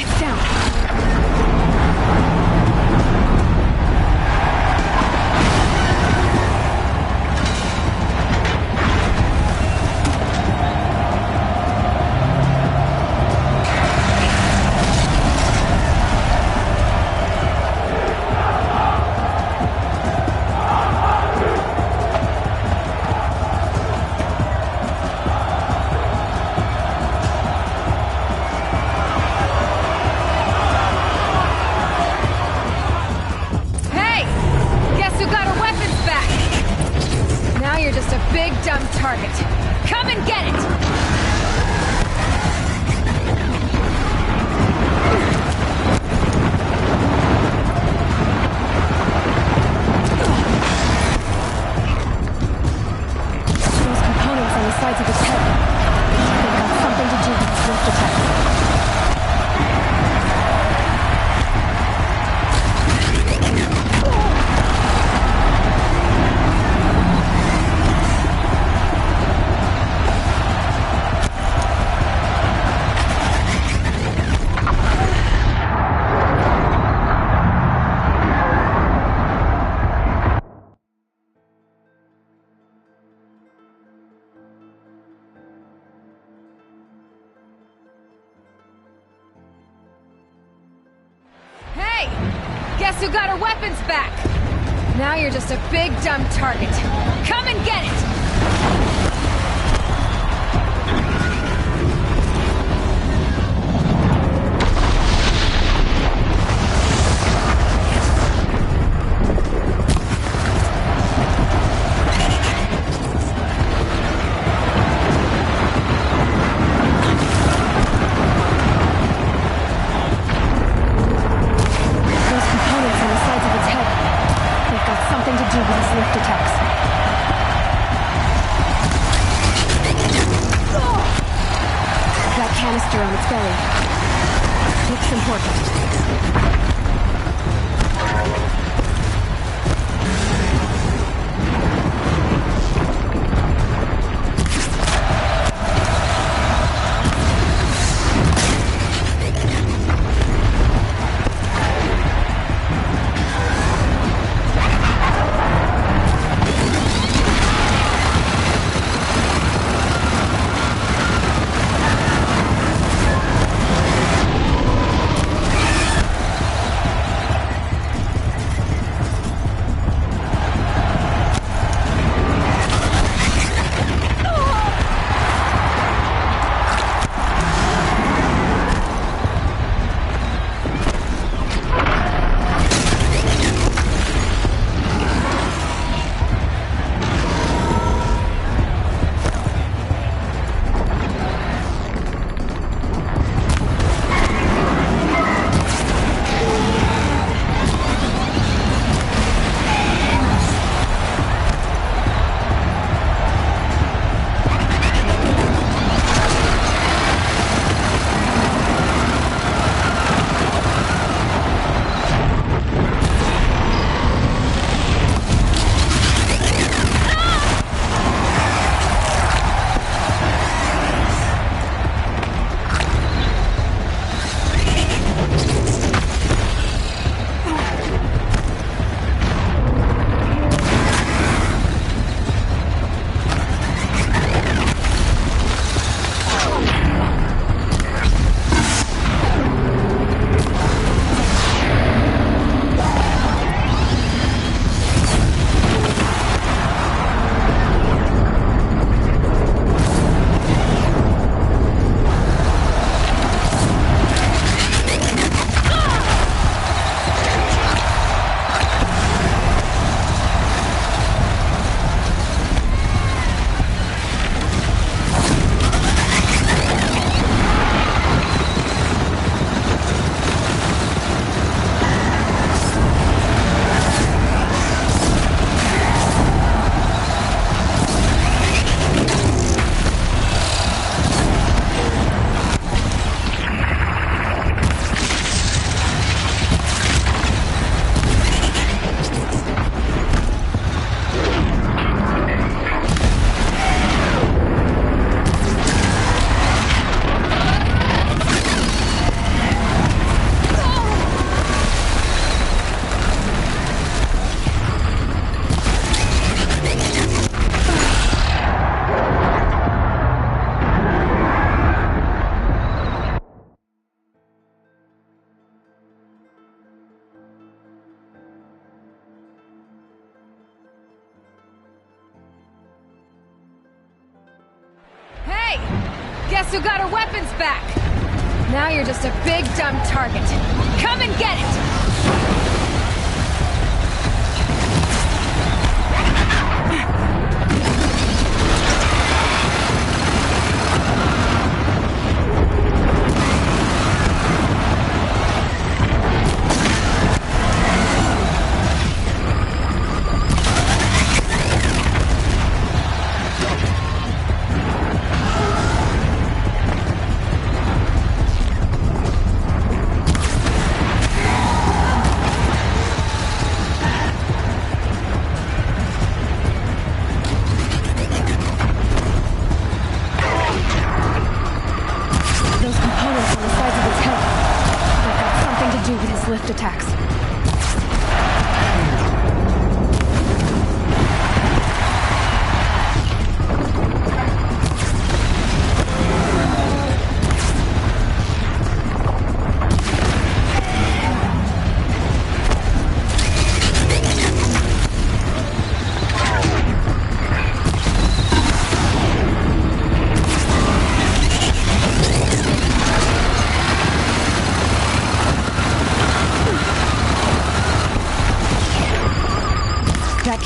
It's down. big dumb target. Come and get it! Those components on the sides of his head. They've got something to do with his swift attack. Guess who got her weapons back? Now you're just a big dumb target. Come and get it! Canister on its belly. Looks important. Guess who got her weapons back? Now you're just a big dumb target. Come and get it!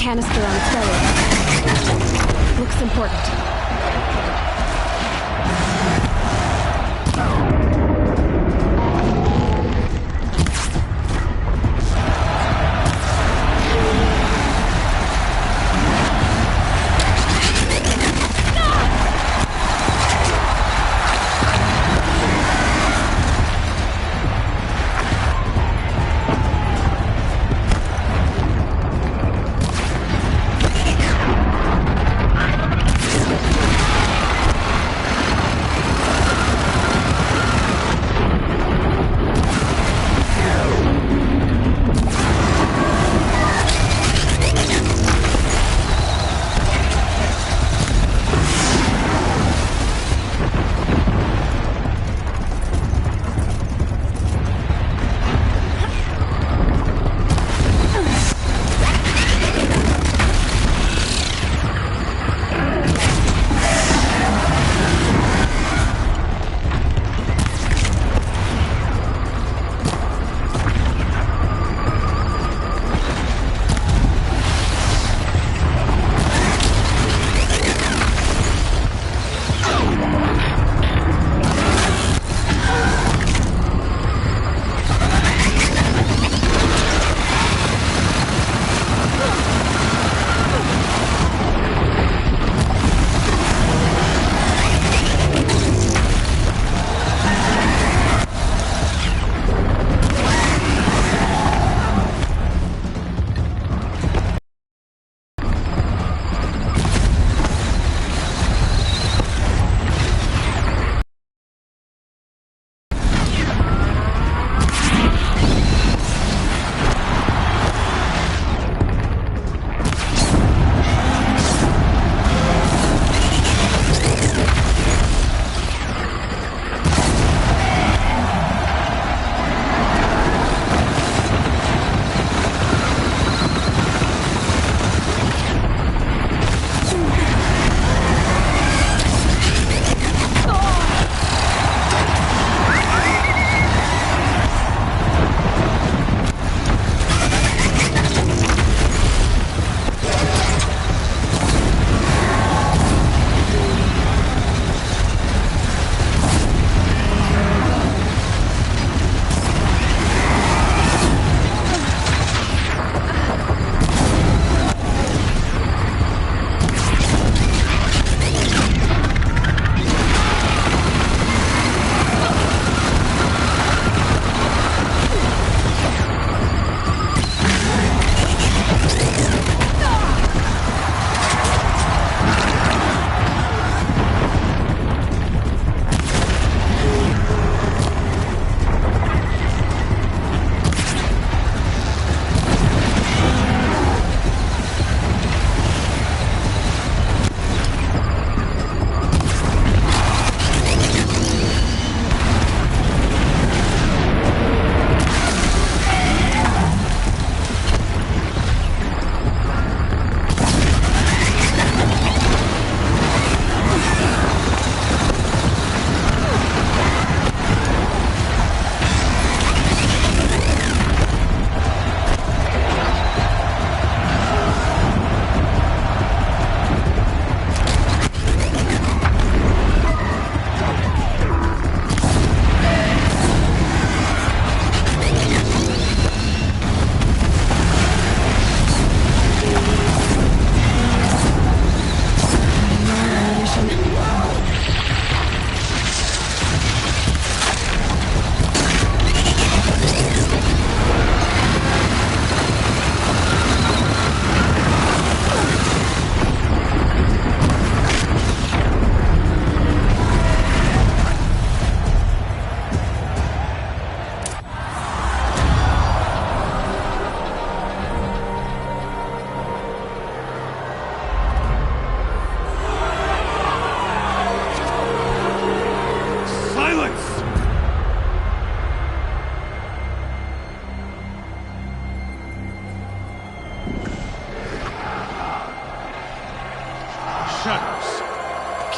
canister on its belly. Looks important.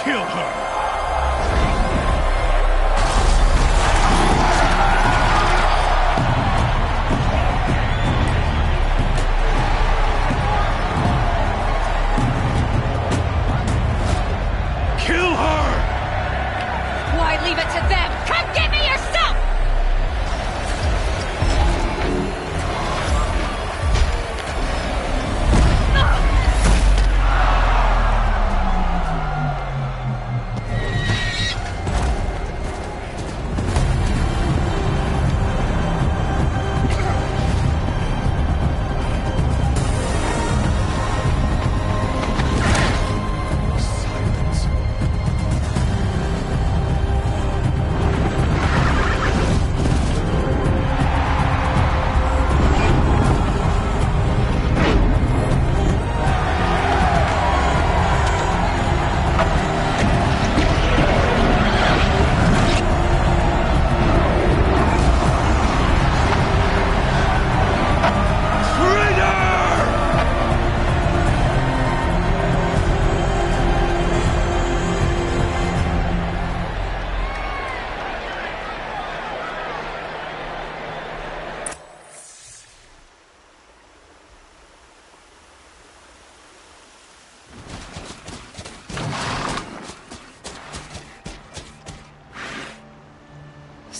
Kill her!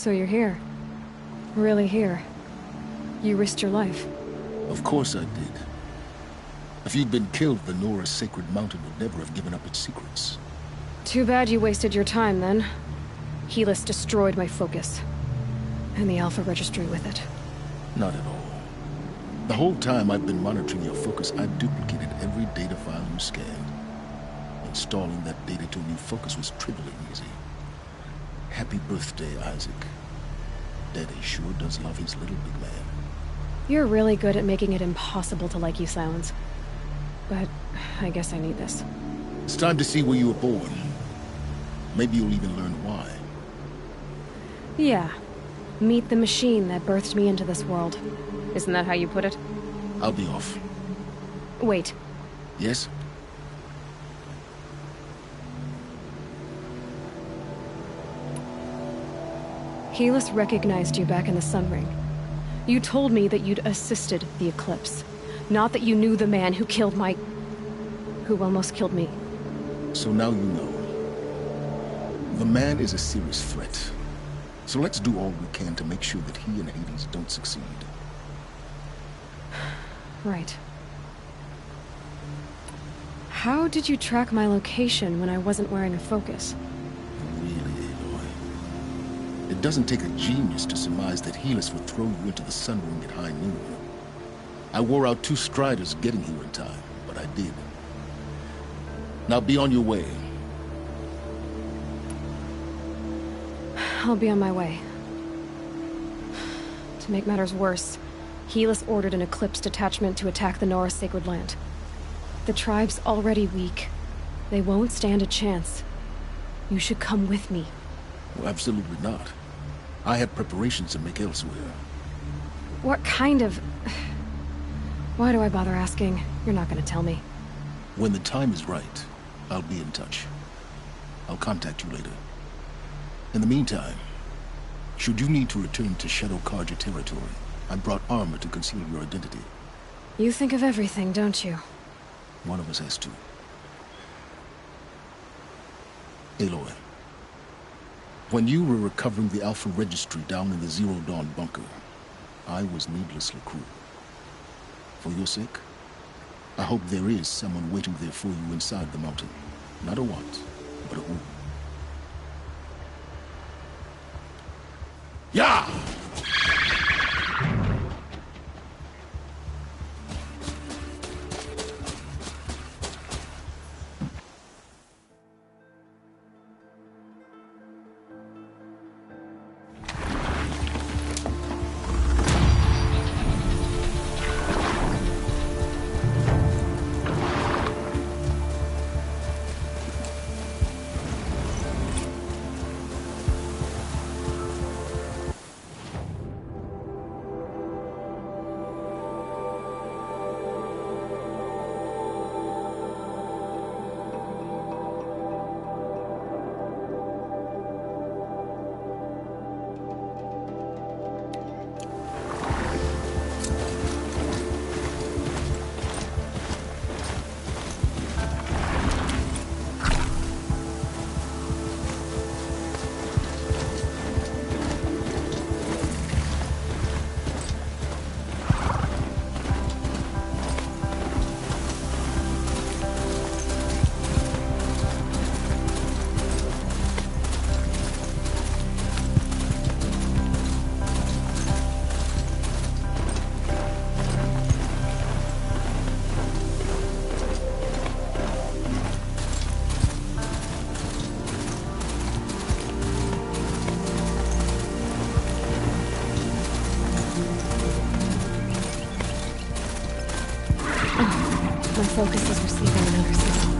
So you're here. Really here. You risked your life. Of course I did. If you'd been killed, the Nora's sacred mountain would never have given up its secrets. Too bad you wasted your time, then. Helis destroyed my focus. And the Alpha Registry with it. Not at all. The whole time I've been monitoring your focus, I've duplicated every data file you scanned. Installing that data to a new focus was trivially easy. Happy birthday, Isaac. Daddy sure does love his little big man. You're really good at making it impossible to like you, Silence. But I guess I need this. It's time to see where you were born. Maybe you'll even learn why. Yeah. Meet the machine that birthed me into this world. Isn't that how you put it? I'll be off. Wait. Yes? Helis recognized you back in the Sun Ring. You told me that you'd assisted the Eclipse. Not that you knew the man who killed my... who almost killed me. So now you know. The man is a serious threat. So let's do all we can to make sure that he and Hades don't succeed. Right. How did you track my location when I wasn't wearing a focus? Really, Aloy. It doesn't take a genius to surmise that Helis would throw you into the Sun Ring at high noon. I wore out 2 striders getting here in time, but I did. Now be on your way. I'll be on my way. To make matters worse, Helis ordered an Eclipse detachment to attack the Nora Sacred Land. The tribe's already weak. They won't stand a chance. You should come with me. Well, absolutely not. I have preparations to make elsewhere. What kind of... Why do I bother asking? You're not gonna tell me. When the time is right, I'll be in touch. I'll contact you later. In the meantime, should you need to return to Shadow Karja territory, I brought armor to conceal your identity. You think of everything, don't you? One of us has to. Aloy, when you were recovering the Alpha Registry down in the Zero Dawn bunker, I was needlessly cruel. For your sake, I hope there is someone waiting there for you inside the mountain. Not a want, but a who. Yeah! My focus is receiving another signal.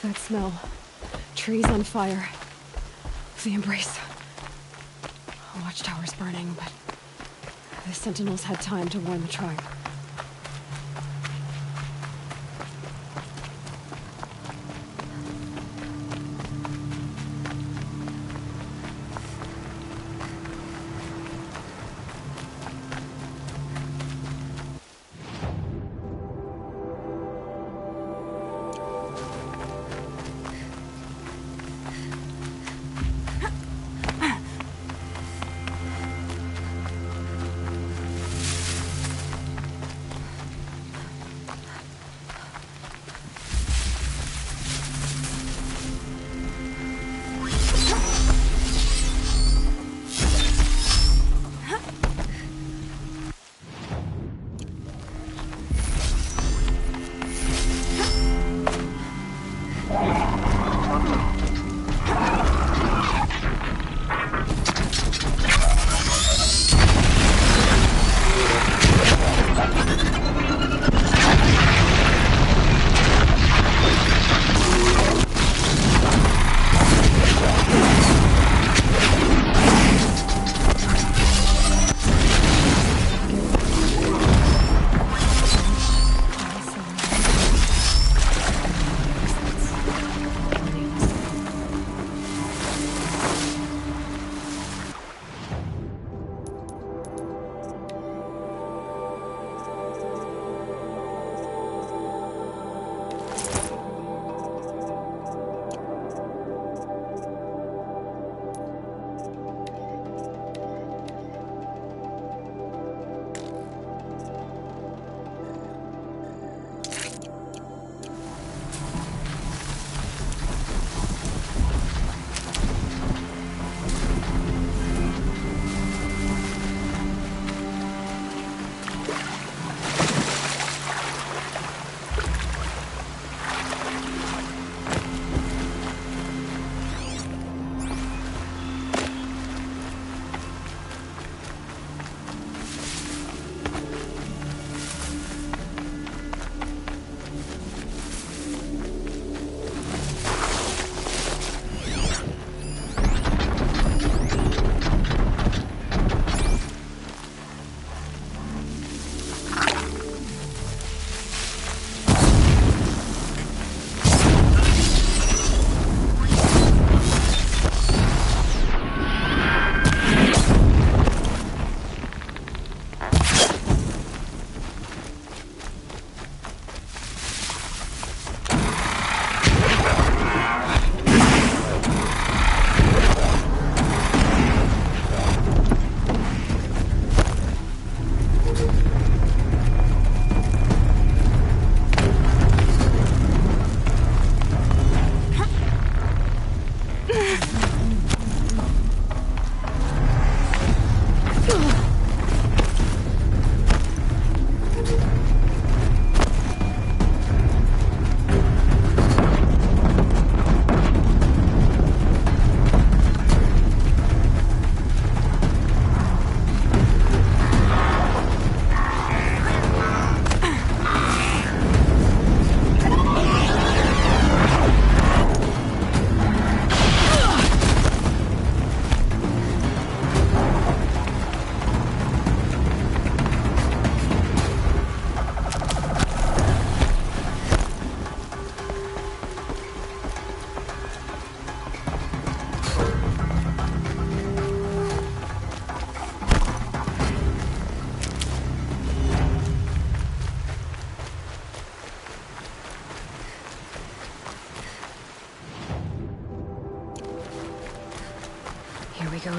That smell. Trees on fire. The embrace. Watchtower's burning, but the Sentinels had time to warn the tribe. Here we go.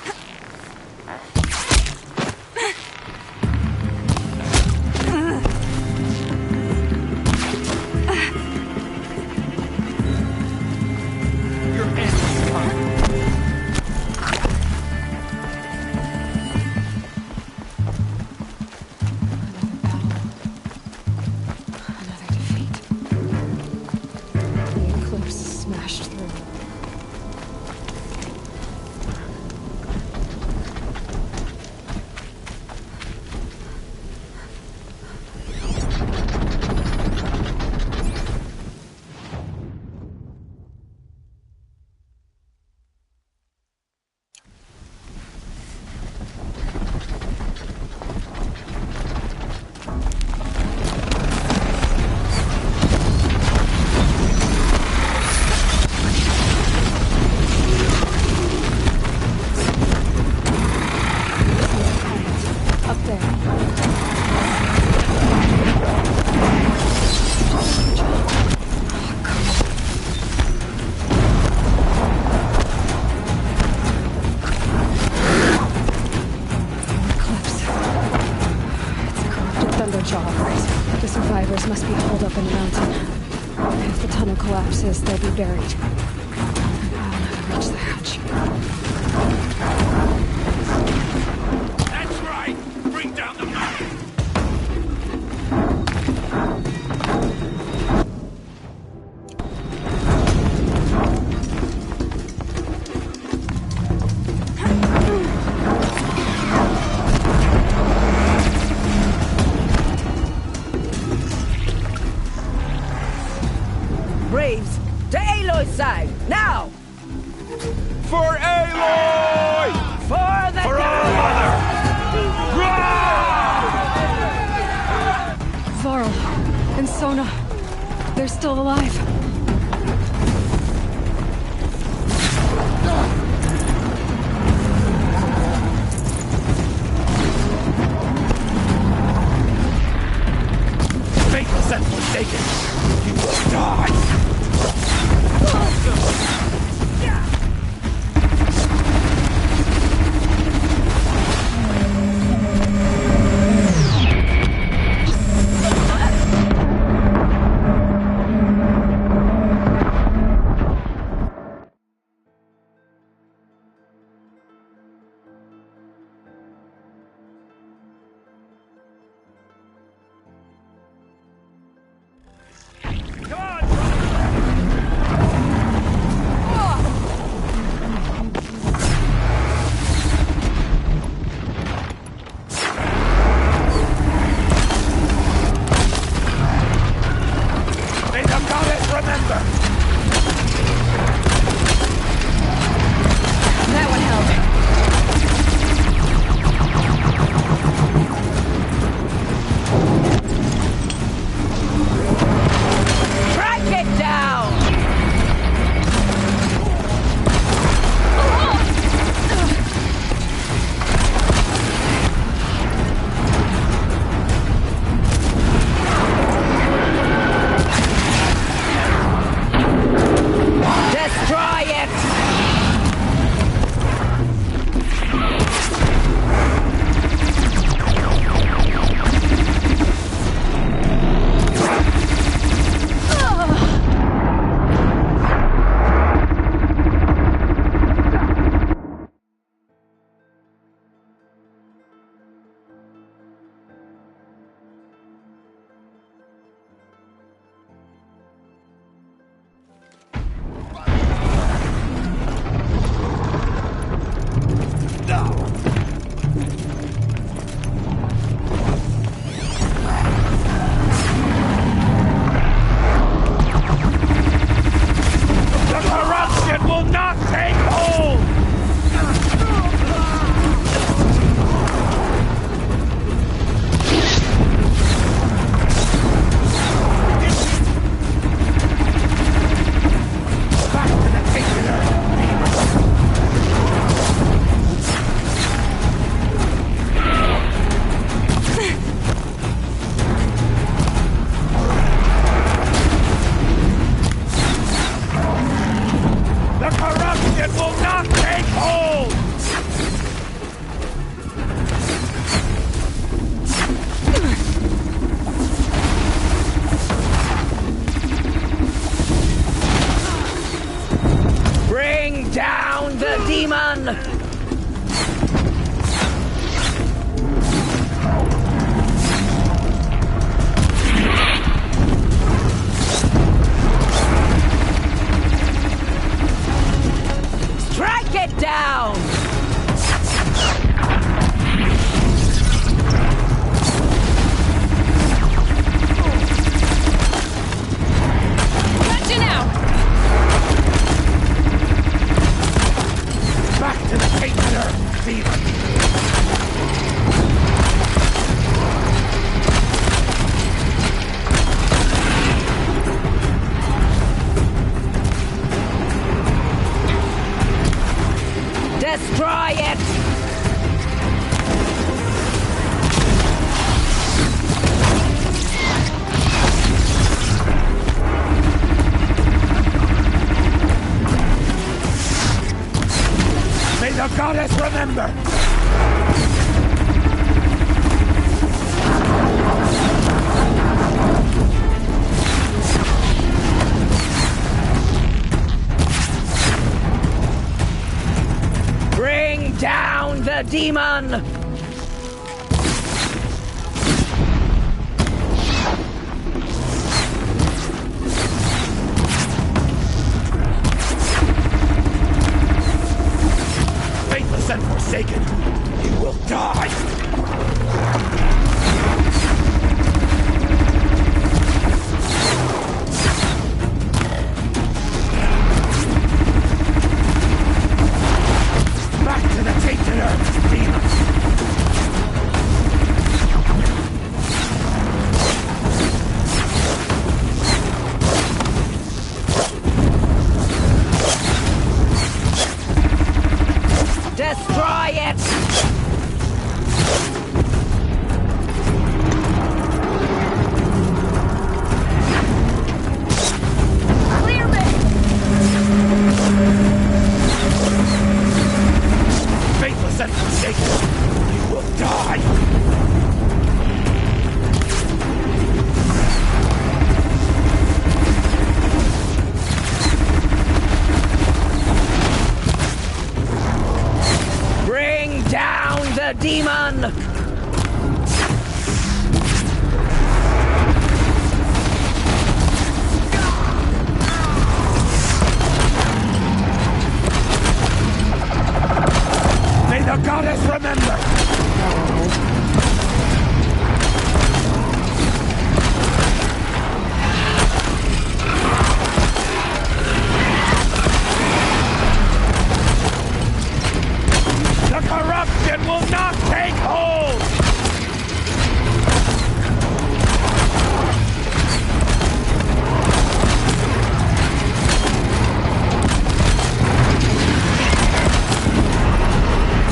Must be holed up in the mountain. If the tunnel collapses, they'll be buried. I'll never reach the hatch. That's right! Bring down the mountain! Braves, to Aloy's side, now! For Aloy! For the For our mother! Varl and Sona, they're still alive. Fate has forsaken. You will die! It will not take hold! Bring down the demon! Strike it down! Catching out! Back to the Kingdom, demon! Destroy it! May the goddess remember! Bring down the demon! Faithless and forsaken, you will die! Back to the tainted earth, demon! Destroy it! Clear me! Faithless and forsaken, you will die! Bring down the demon! May the goddess remember! The corruption will not take hold!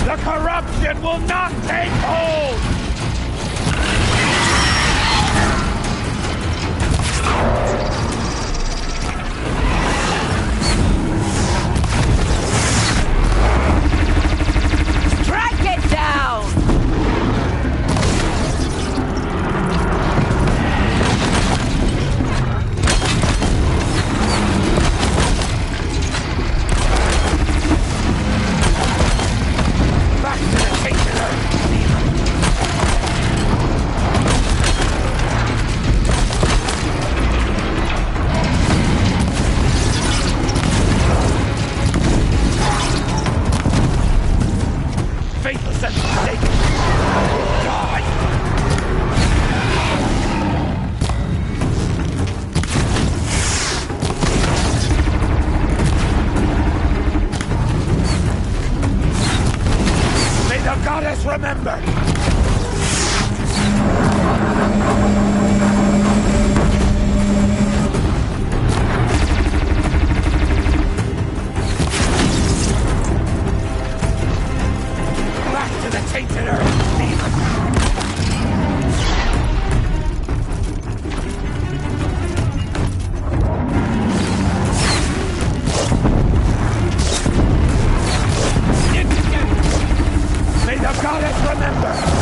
The corruption will not take hold! Strike it down! Back to the tainted earth, demon! Faithless and forsaken, I will die! May the goddess remember! Back to the tainted earth, demon! May the goddess remember!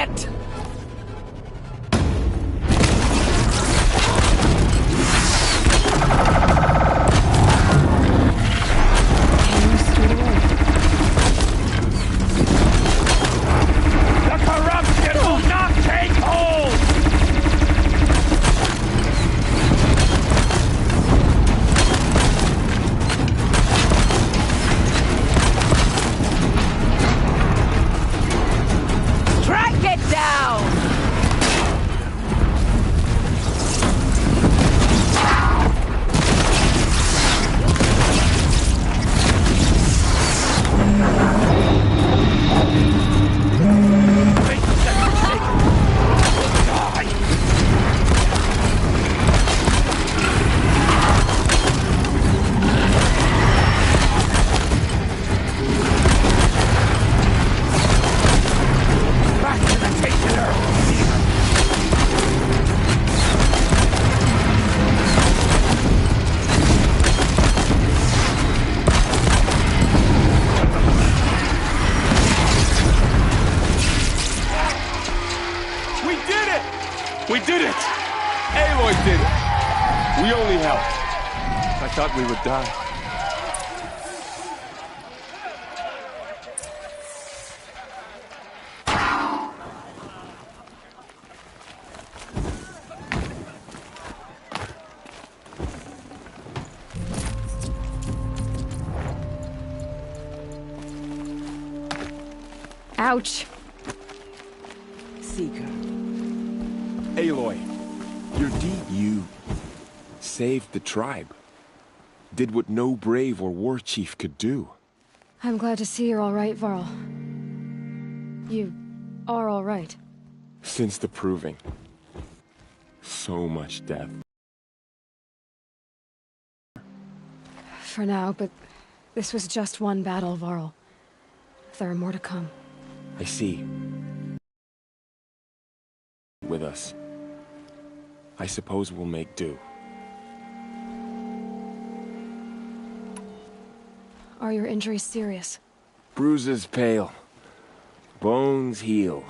it! The corruption will not take hold! Track it down! We did it! Aloy did it! We only helped. I thought we would die. Ouch. Seeker. Aloy, your deed, you saved the tribe. Did what no brave or war chief could do. I'm glad to see you're all right, Varl. You are all right. Since the proving. So much death. For now, but this was just one battle, Varl. There are more to come. I see. With us. I suppose we'll make do. Are your injuries serious? Bruises pale. Bones heal.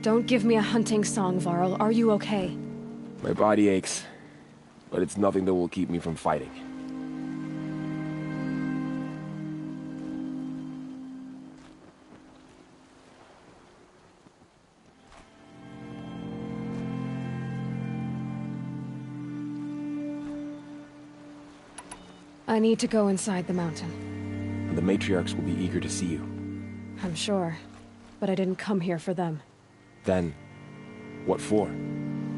Don't give me a hunting song, Varl. Are you okay? My body aches, but it's nothing that will keep me from fighting. I need to go inside the mountain. And the matriarchs will be eager to see you. I'm sure, but I didn't come here for them. Then, what for?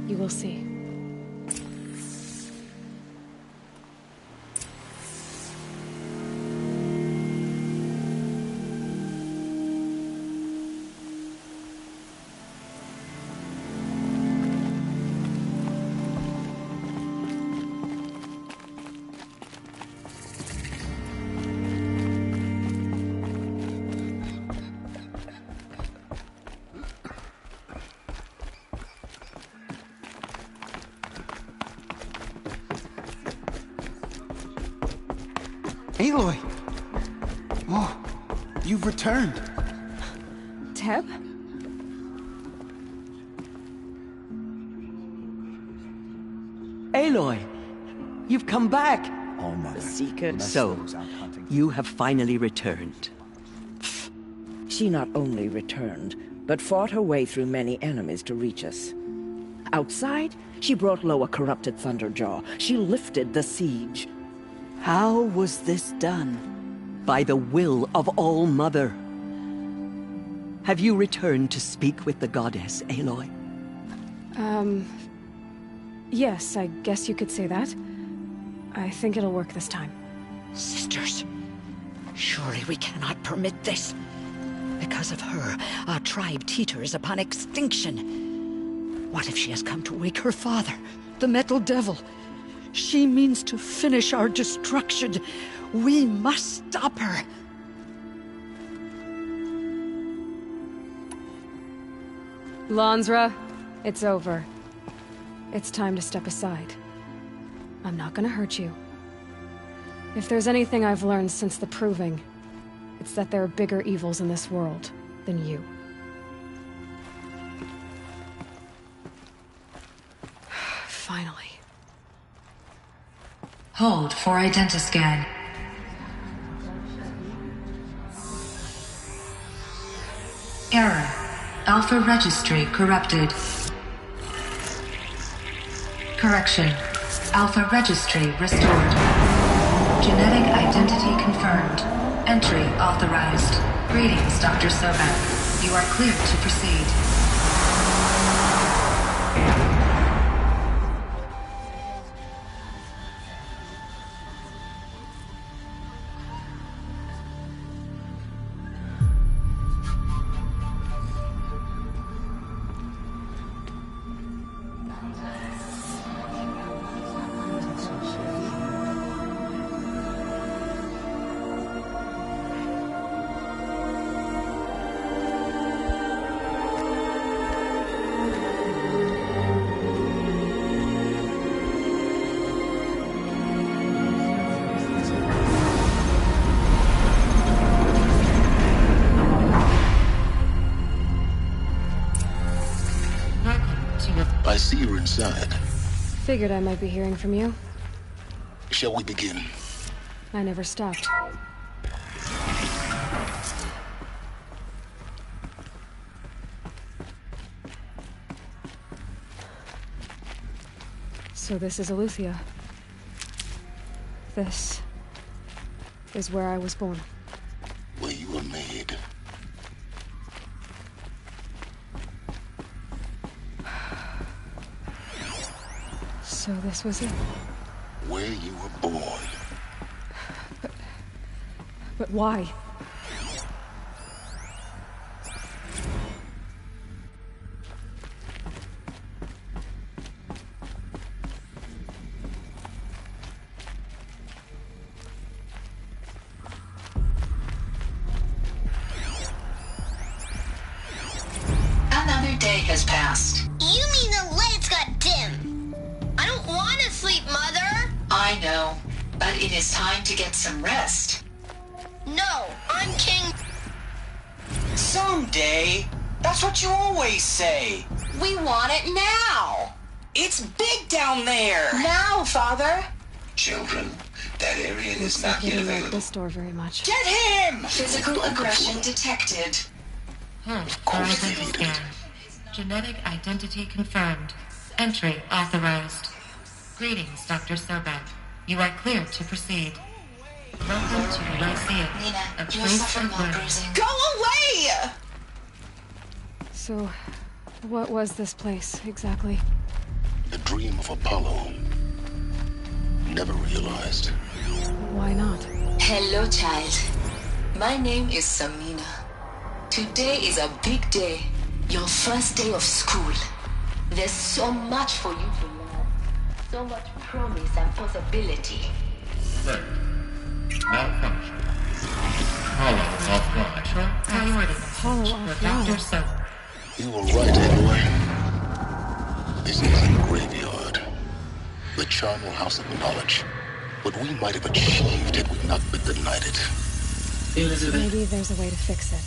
You will see. Aloy! Oh, you've returned. Teb? Aloy! You've come back! All Mother. Seeker. So, you have finally returned. She not only returned, but fought her way through many enemies to reach us. Outside, she brought low a corrupted Thunderjaw. She lifted the siege. How was this done? By the will of All Mother. Have you returned to speak with the goddess, Aloy? Yes, I guess you could say that. I think it'll work this time. Sisters, surely we cannot permit this. Because of her, our tribe teeters upon extinction. What if she has come to wake her father, the Metal Devil? She means to finish our destruction. We must stop her. Lansra, it's over. It's time to step aside. I'm not gonna hurt you. If there's anything I've learned since the Proving, it's that there are bigger evils in this world than you. Finally. Hold for identiscan. Error. Alpha registry corrupted. Correction. Alpha registry restored. Genetic identity confirmed. Entry authorized. Greetings, Dr. Sobek. You are cleared to proceed. I see you're inside. Figured I might be hearing from you. Shall we begin? I never stopped. So this is Eleuthia. This is where I was born. Where you were made. So this was it. Where you were born. But why? Another day has passed. You mean the lights got dim? I don't want to sleep, Mother! I know, but it is time to get some rest. No, I'm king. Someday. That's what you always say. We want it now. It's big down there. Now, Father. Children, that area is Looks like not he yet didn't like available. this door very much. Get him! Physical aggression detected. Of course they needed it. Genetic identity confirmed. Entry authorized. Greetings, Dr. Sobek. You are cleared to proceed. Welcome to Lyceum. Nina, A you'll place suffer of more learning. bruising. Go away! So, what was this place, exactly? The dream of Apollo. Never realized. Why not? Hello, child. My name is Samina. Today is a big day. Your first day of school. There's so much for you to learn. So much promise and possibility. Right. Malfunction. Hollow offline. Priority Hollow for Dr. offline. Sobek. You were right, Aloy. This is a graveyard. The charnel house of knowledge. What we might have achieved had we not been denied it. Elizabeth, Maybe there's a way to fix it.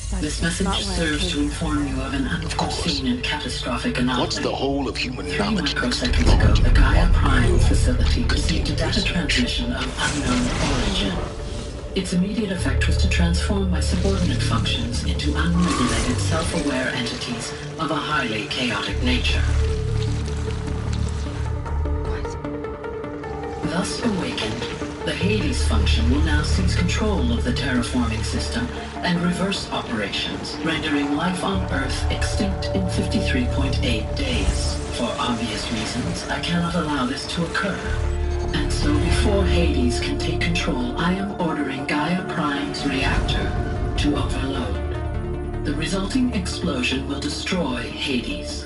But this that's not message why I serves came to here. inform you of an unforeseen and catastrophic anomaly. What's the whole of human 3 knowledge? microseconds ago, the Gaia Prime facility received a data transmission of unknown origin. Its immediate effect was to transform my subordinate functions into unregulated, self-aware entities of a highly chaotic nature. Thus awakened, the Hades function will now seize control of the terraforming system and reverse operations, rendering life on Earth extinct in 53.8 days. For obvious reasons, I cannot allow this to occur. And so before Hades can take control, I am ordering Gaia Prime's reactor to overload. The resulting explosion will destroy Hades.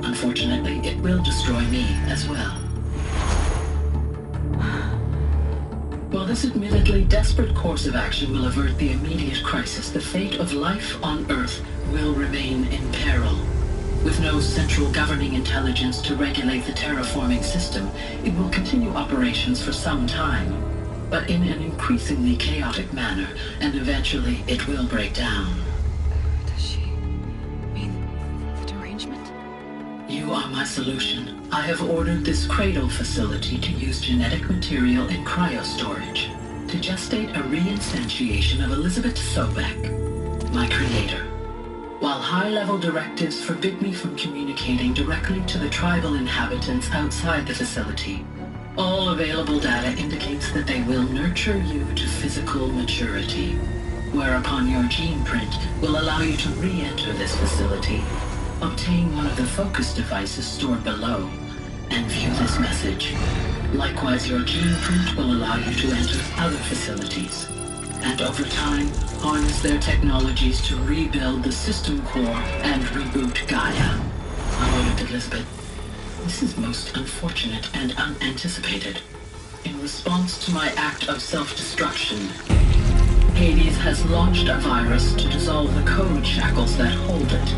Unfortunately, it will destroy me as well. While this admittedly desperate course of action will avert the immediate crisis, the fate of life on Earth will remain in peril. With no central governing intelligence to regulate the terraforming system, it will continue operations for some time, but in an increasingly chaotic manner, and eventually it will break down. Does she mean the derangement? You You are my solution. I have ordered this cradle facility to use genetic material in cryostorage to gestate a reinstantiation of Elizabeth Sobek, my creator. While high-level directives forbid me from communicating directly to the tribal inhabitants outside the facility, all available data indicates that they will nurture you to physical maturity, whereupon your gene print will allow you to re-enter this facility, obtain one of the focus devices stored below, and view this message. Likewise, your gene print will allow you to enter other facilities, and over time, harness their technologies to rebuild the system core and reboot Gaia. However, Elizabeth, this is most unfortunate and unanticipated. In response to my act of self-destruction, Hades has launched a virus to dissolve the code shackles that hold it,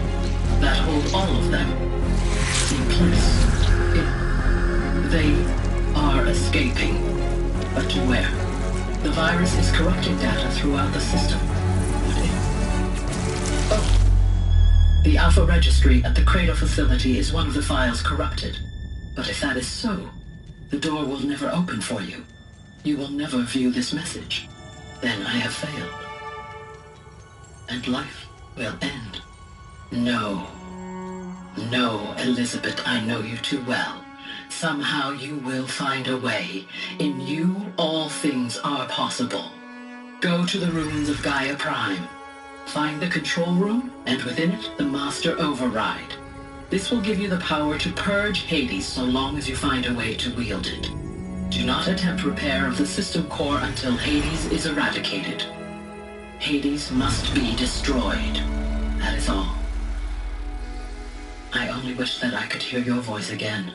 that hold all of them in place. They are escaping, but to where? The virus is corrupting data throughout the system. The Alpha Registry at the Cradle facility is one of the files corrupted. But if that is so, the door will never open for you. You will never view this message. Then I have failed. And life will end. No. No, Elizabeth, I know you too well. Somehow you will find a way. In you, all things are possible. Go to the ruins of Gaia Prime. Find the control room, and within it, the Master Override. This will give you the power to purge Hades so long as you find a way to wield it. Do not attempt repair of the system core until Hades is eradicated. Hades must be destroyed. That is all. I only wish that I could hear your voice again.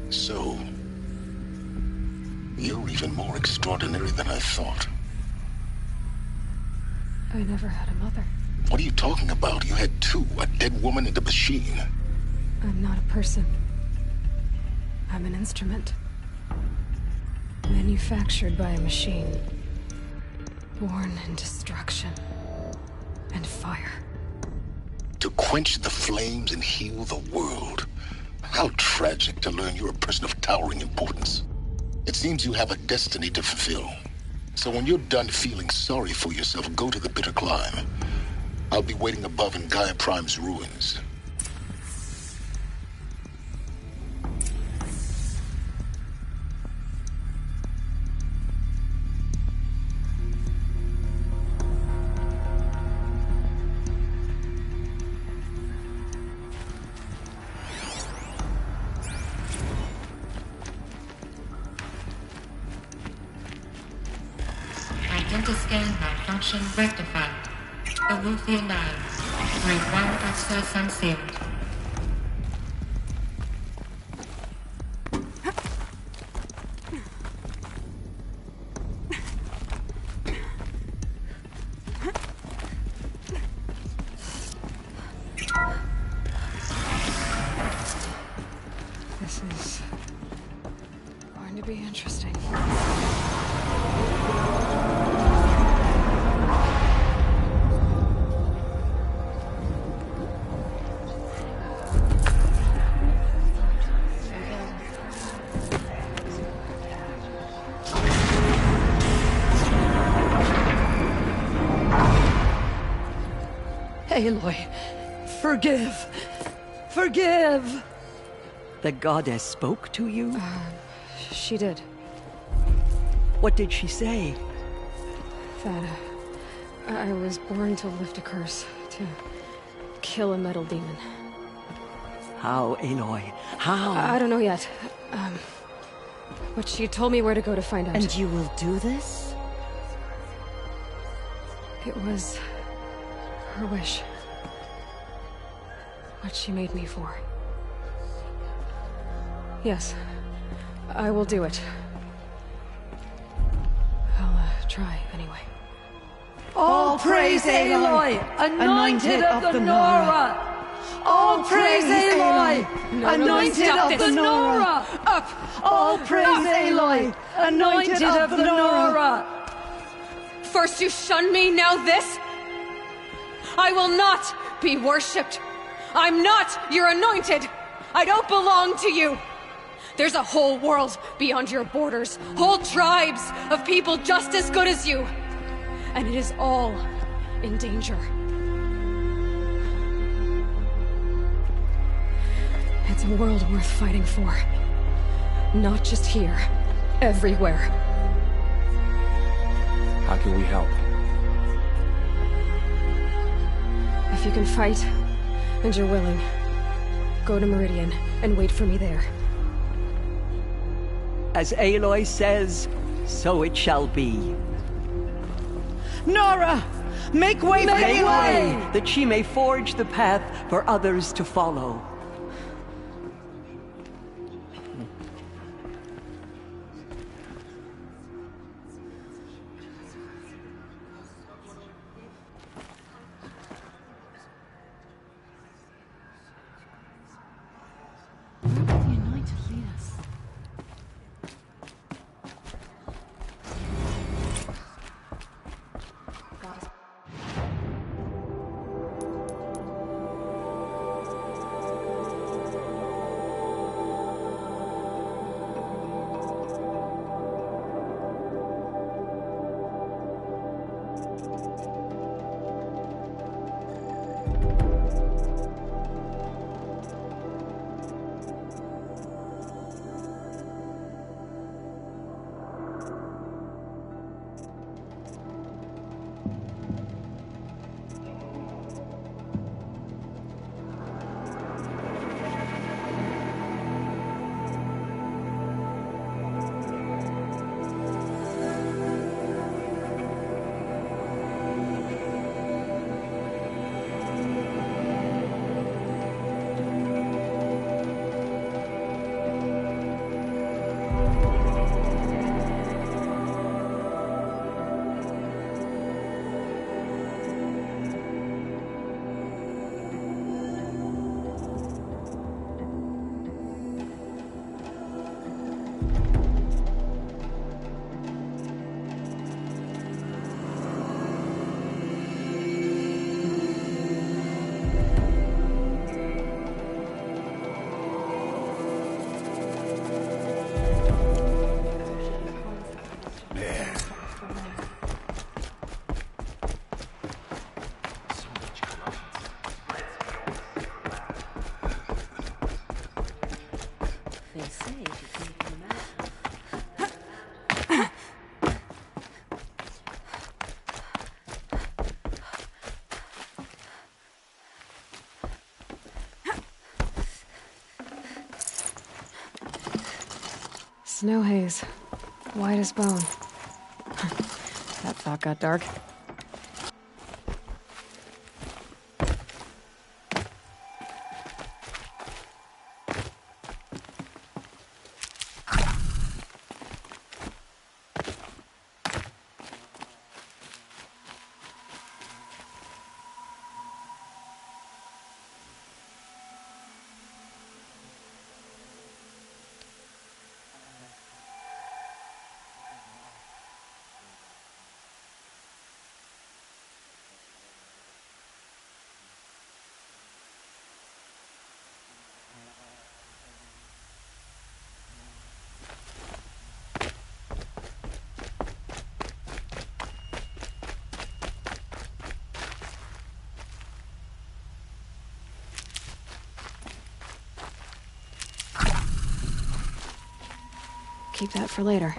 So, you're even more extraordinary than I thought. I never had a mother. What are you talking about? You had two, a dead woman and a machine. I'm not a person. I'm an instrument. Manufactured by a machine. Born in destruction and fire. To quench the flames and heal the world. How tragic to learn you're a person of towering importance. It seems you have a destiny to fulfill. So when you're done feeling sorry for yourself, go to the bitter climb. I'll be waiting above in Gaia Prime's ruins. Identiscan malfunction rectified. Alethea 9. Grade 1 access unsealed. This is going to be interesting. Aloy, forgive! Forgive! The goddess spoke to you? She did. What did she say? That I was born to lift a curse, to kill a metal demon. How, Aloy? How? I don't know yet. But she told me where to go to find out. And you will do this? It was her wish. What she made me for. Yes, I will do it. I'll try anyway. All praise Aloy, anointed of the Nora! All praise Aloy, anointed of the Nora! Up! All praise Aloy, anointed of the Nora! First you shun me, now this? I will not be worshipped. I'm not your anointed. I don't belong to you. There's a whole world beyond your borders, whole tribes of people just as good as you. And it is all in danger. It's a world worth fighting for. Not just here, everywhere. How can we help? If you can fight, and you're willing, go to Meridian and wait for me there. As Aloy says, so it shall be. Nora! Make way! Make way! That she may forge the path for others to follow. Snow haze. White as bone. That thought got dark. Keep that for later.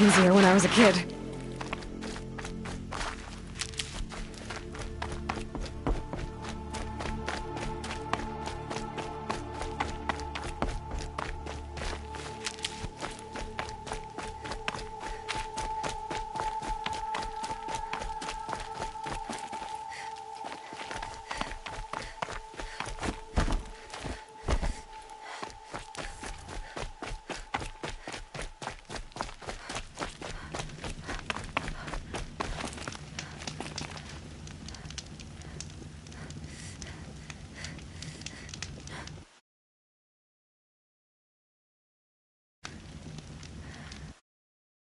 easier when I was a kid.